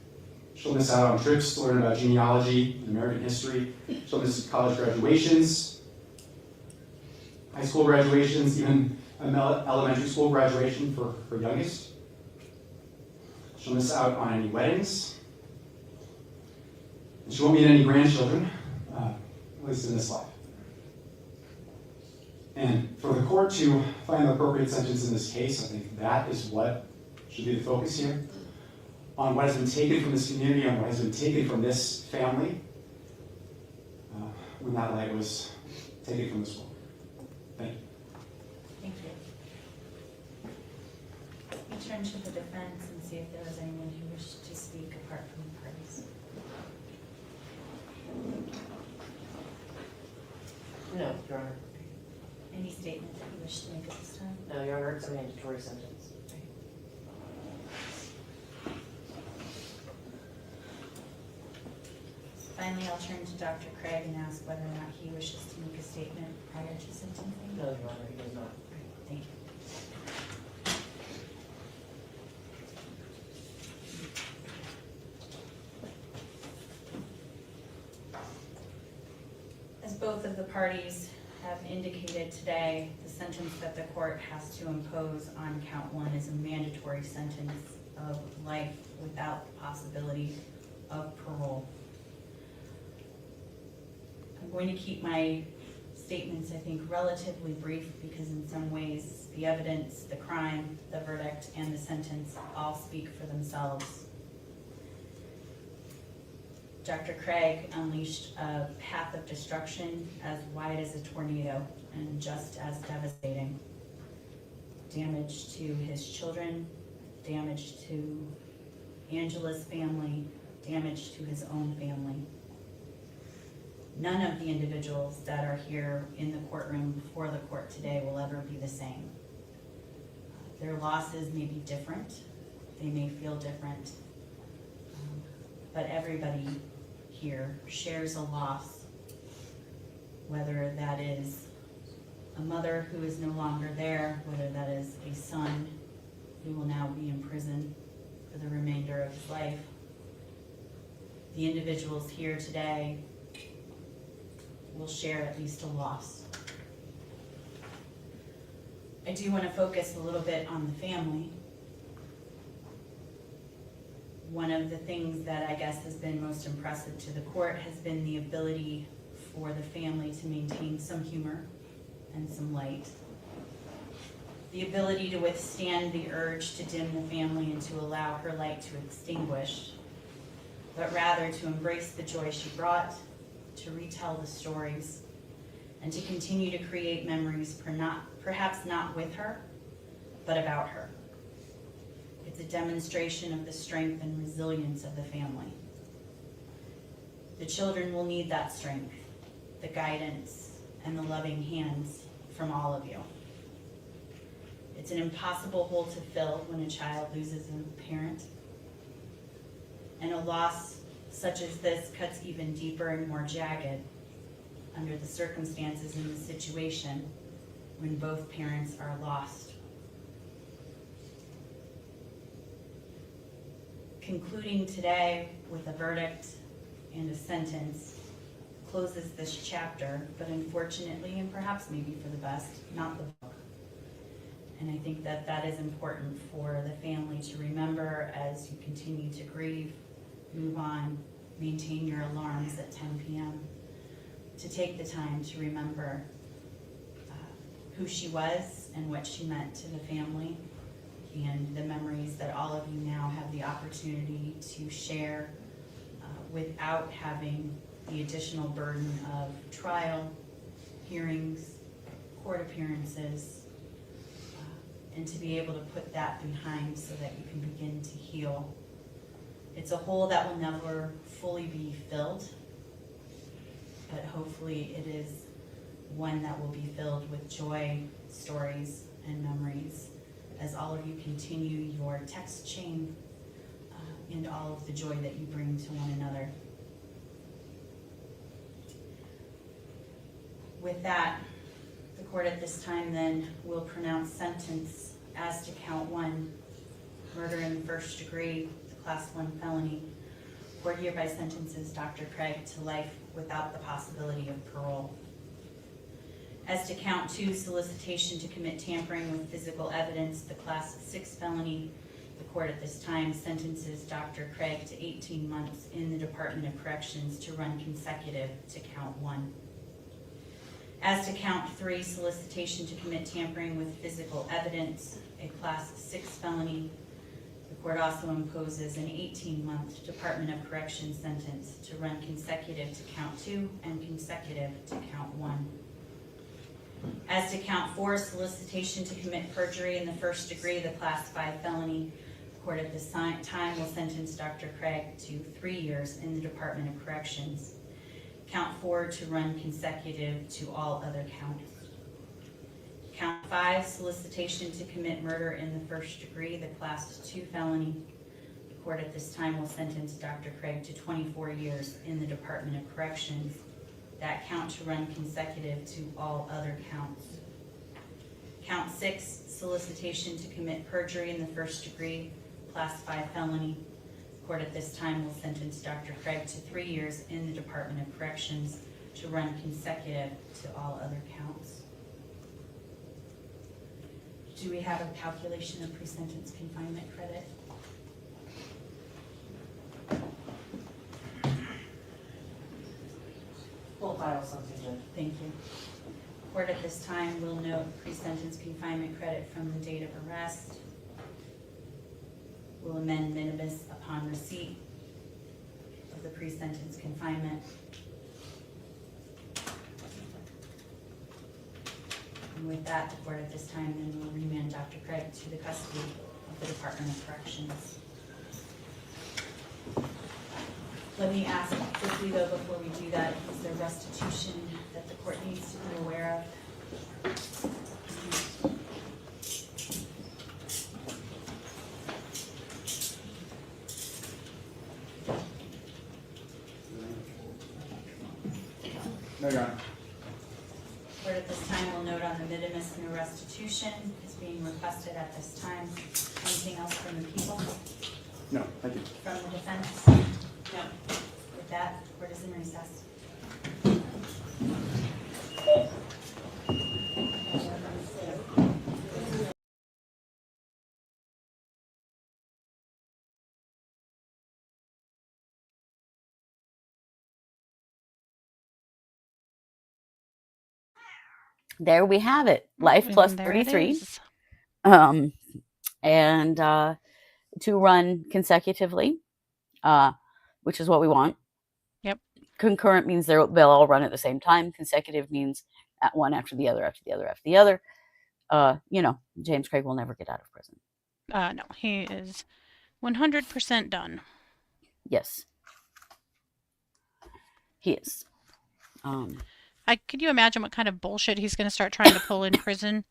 She'll miss out on trips to learn about genealogy and American history. She'll miss college graduations, high school graduations, even an elementary school graduation for her youngest. She'll miss out on any weddings. And she won't meet any grandchildren, at least in this life. And for the court to find the appropriate sentence in this case, I think that is what should be the focus here. On what has been taken from this community, on what has been taken from this family, when that light was taken from this world. Thank you. Thank you. We turn to the defense and see if there was anyone who wished to speak apart from the parties. No, Your Honor. Any statement that you wish to make at this time? No, Your Honor, it's a mandatory sentence. Finally, I'll turn to Dr. Craig and ask whether or not he wishes to make a statement prior to sentencing. No, Your Honor, he does not. Thank you. As both of the parties have indicated today, the sentence that the court has to impose on count 1 is a mandatory sentence of life without the possibility of parole. I'm going to keep my statements, I think, relatively brief because in some ways the evidence, the crime, the verdict, and the sentence all speak for themselves. Dr. Craig unleashed a path of destruction as wide as a tornado and just as devastating. Damage to his children, damage to Angela's family, damage to his own family. None of the individuals that are here in the courtroom before the court today will ever be the same. Their losses may be different, they may feel different, but everybody here shares a loss, whether that is a mother who is no longer there, whether that is a son who will now be in prison for the remainder of his life. The individuals here today will share at least a loss. I do want to focus a little bit on the family. One of the things that I guess has been most impressive to the court has been the ability for the family to maintain some humor and some light. The ability to withstand the urge to dim the family and to allow her light to extinguish, but rather to embrace the joy she brought, to retell the stories, and to continue to create memories perhaps not with her, but about her. It's a demonstration of the strength and resilience of the family. The children will need that strength, the guidance, and the loving hands from all of you. It's an impossible hole to fill when a child loses a parent. And a loss such as this cuts even deeper and more jagged under the circumstances in the situation when both parents are lost. Concluding today with a verdict and a sentence closes this chapter, but unfortunately, and perhaps maybe for the best, not the book. And I think that that is important for the family to remember as you continue to grieve, move on, maintain your alarms at 10 p.m., to take the time to remember who she was and what she meant to the family, and the memories that all of you now have the opportunity to share without having the additional burden of trial, hearings, court appearances, and to be able to put that behind so that you can begin to heal. It's a hole that will never fully be filled, but hopefully it is one that will be filled with joy, stories, and memories as all of you continue your text chain and all of the joy that you bring to one another. With that, the court at this time then will pronounce sentence as to count 1, murder in the first degree, the class 1 felony. Court hereby sentences Dr. Craig to life without the possibility of parole. As to count 2, solicitation to commit tampering with physical evidence, the class 6 felony, the court at this time sentences Dr. Craig to 18 months in the Department of Corrections to run consecutive to count 1. As to count 3, solicitation to commit tampering with physical evidence, a class 6 felony, the court also imposes an 18-month Department of Corrections sentence to run consecutive to count 2 and consecutive to count 1. As to count 4, solicitation to commit perjury in the first degree, the class 5 felony, the court at this time will sentence Dr. Craig to 3 years in the Department of Corrections. Count 4 to run consecutive to all other counts. Count 5, solicitation to commit murder in the first degree, the class 2 felony, the court at this time will sentence Dr. Craig to 24 years in the Department of Corrections. That count to run consecutive to all other counts. Count 6, solicitation to commit perjury in the first degree, class 5 felony. The court at this time will sentence Dr. Craig to 3 years in the Department of Corrections to run consecutive to all other counts. Do we have a calculation of pre-sentence confinement credit? We'll file something to. Thank you. Court at this time will note pre-sentence confinement credit from the date of arrest. Will amend minimus upon receipt of the pre-sentence confinement. And with that, the court at this time then will remand Dr. Craig to the custody of the Department of Corrections. Let me ask quickly though, before we do that, is there restitution that the court needs to be aware of? No, Your Honor. Court at this time will note on the minimus no restitution is being requested at this time. Anything else from the people? No, thank you. From the defense? No. With that, court is in recess. There we have it. Life plus And there it 33. is. And to run consecutively, which is what we want. Yep. Concurrent means they'll all run at the same time. Consecutive means at one after the other, after the other, after the other. James Craig will never get out of prison. No, he is 100% done. Yes, he is. Could you imagine what kind of bullshit he's going to start trying to pull in prison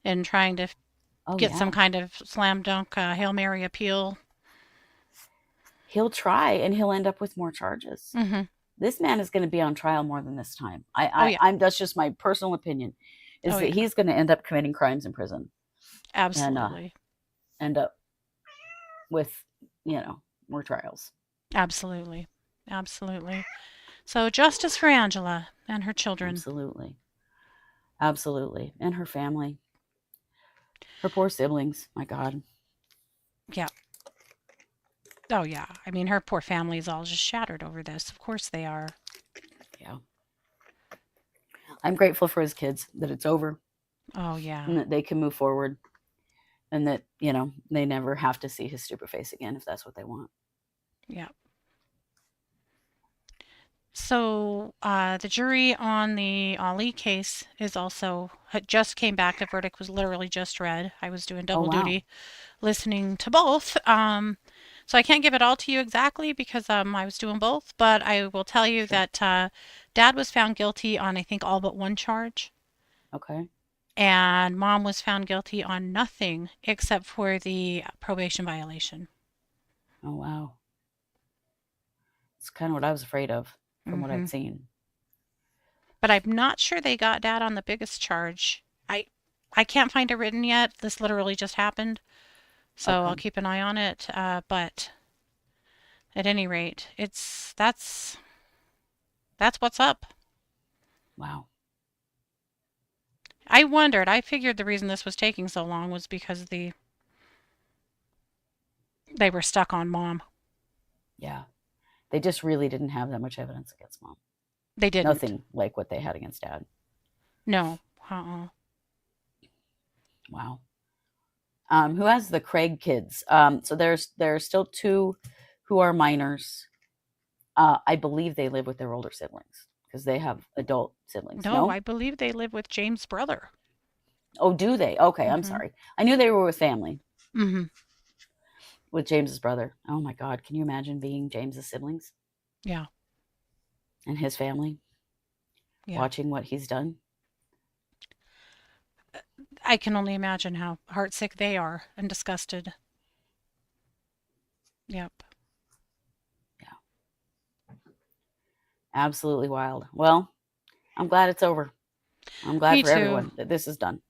and trying to get some kind of slam dunk Hail Mary appeal? He'll try, and he'll end up with more charges. Mm-hmm. This man is going to be on trial more than this time. That's just my personal opinion, is that he's going to end up committing crimes in prison. Absolutely. And end up with, more trials. Absolutely. So justice for Angela and her children. Absolutely. And her family. Her poor siblings. My God. Yeah. Oh, yeah. I mean, her poor family is all just shattered over this. Of course they are. Yeah. I'm grateful for his kids, that it's over. Oh, yeah. And that they can move forward. And that, they never have to see his stupid face again if that's what they want. Yeah. So the jury on the Ali case just came back. The verdict was literally just read. I was doing double duty listening to both. So I can't give it all to you exactly because I was doing both, but I will tell you that Dad was found guilty on, I think, all but one charge. Okay. And Mom was found guilty on nothing except for the probation violation. Oh, wow. It's kind of what I was afraid of from what I've seen. But I'm not sure they got Dad on the biggest charge. I can't find it written yet. This literally just happened. So I'll keep an eye on it. But at any rate, that's what's up. Wow. I figured the reason this was taking so long was because they were stuck on Mom. Yeah. They just really didn't have that much evidence against Mom. They didn't. Nothing like what they had against Dad. No. Wow. Who has the Craig kids? So there's still two who are minors. I believe they live with their older siblings because they have adult siblings. No, I believe they live with James' brother. Oh, do they? Okay, I'm sorry. I knew they were with family. Mm-hmm. With James's brother. Oh my God, can you imagine being James's siblings? Yeah. And his family? Yeah. Watching what he's done? I can only imagine how heartsick they are and disgusted. Yep. Yeah. Absolutely wild. Well, I'm glad it's over. I'm glad for everyone that this is done.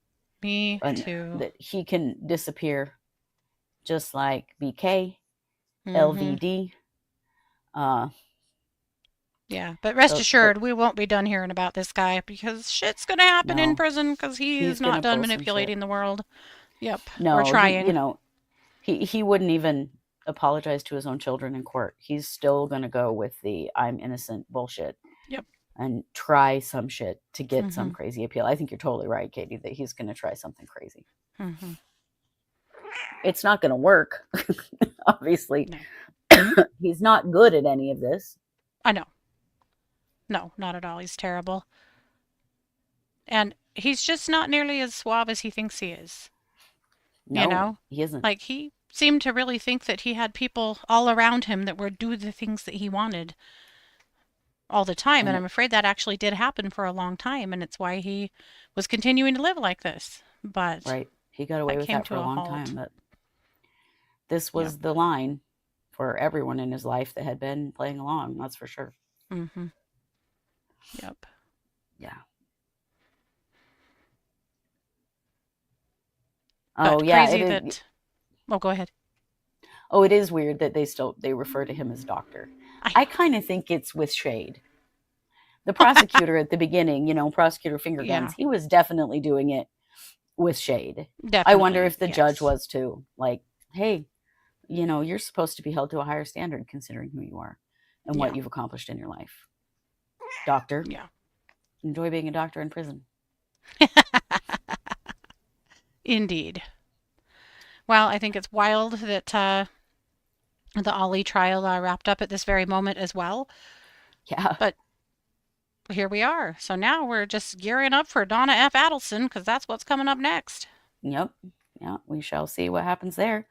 Me too. That he can disappear just like BK, LVD. Yeah, but rest assured, we won't be done hearing about this guy because shit's going to happen in prison because he's not done manipulating the world. Yep. No, or trying. He wouldn't even apologize to his own children in court. He's still going to go with the I'm innocent bullshit. Yep. And try some shit to get some crazy appeal. I think you're totally right, Katie, that he's going to try something crazy. Mm-hmm. It's not going to work, obviously. No. He's not good at any of this. I know. No, not at all. He's terrible. And he's just not nearly as suave as he thinks he is. No, he isn't. Like, he seemed to really think that he had people all around him that would do the things that he wanted all the time. And I'm afraid that actually did happen for a long time. And it's why he was continuing to live like this. But right. He got away with that for a long time. But this was the line for everyone in his life that had been playing along. That's for sure. Mm-hmm. Yep. Yeah. But crazy Oh, go ahead. Oh, it is weird that they refer to him as doctor. I kind of think it's with shade. The prosecutor at the beginning, prosecutor finger guns, he was definitely doing it with shade. Definitely, I wonder if the judge was too. Like, hey, you're supposed to be held to a higher standard considering who you are and what you've accomplished in your life. Doctor. Yeah. Enjoy being a doctor in prison. Indeed. Well, I think it's wild that the Ali trial wrapped up at this very moment as well. Yeah. But here we are. So now we're just gearing up for Donna F. Adelson because that's what's coming up next. Yep. Yeah, we shall see what happens there.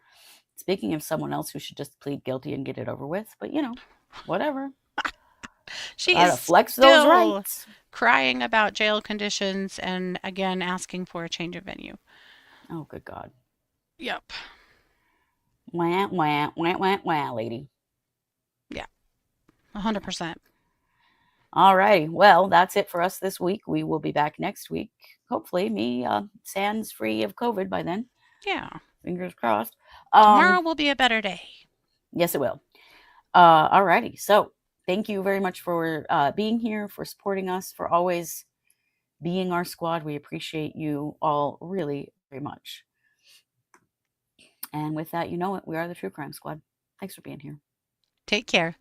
Speaking of someone else who should just plead guilty and get it over with, but whatever. She Gotta is flex those still rights. crying about jail conditions and again asking for a change of venue. Oh, good God. Yep. Wah, wah, wah, wah, wah, lady. 100%. All righty. Well, that's it for us this week. We will be back next week. Hopefully, me sans free of COVID by then. Yeah. Fingers crossed. Tomorrow will be a better day. Yes, it will. All righty. So, thank you very much for being here, for supporting us, for always being our squad. We appreciate you all really very much. And with that, you know it. We are the True Crime Squad. Thanks for being here. Take care.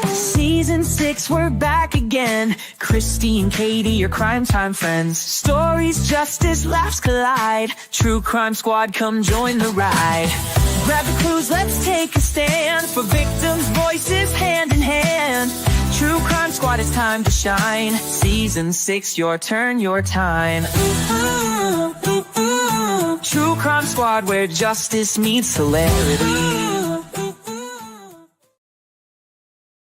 Season 6, we're back again. Kristi and Katie, your crime time friends. Stories, justice, laughs collide. True Crime Squad, come join the ride. Grab the clues, let's take a stand. For victims' voices, hand in hand. True Crime Squad, it's time to shine. Season 6, your turn, your time. True Crime Squad, where justice meets hilarity.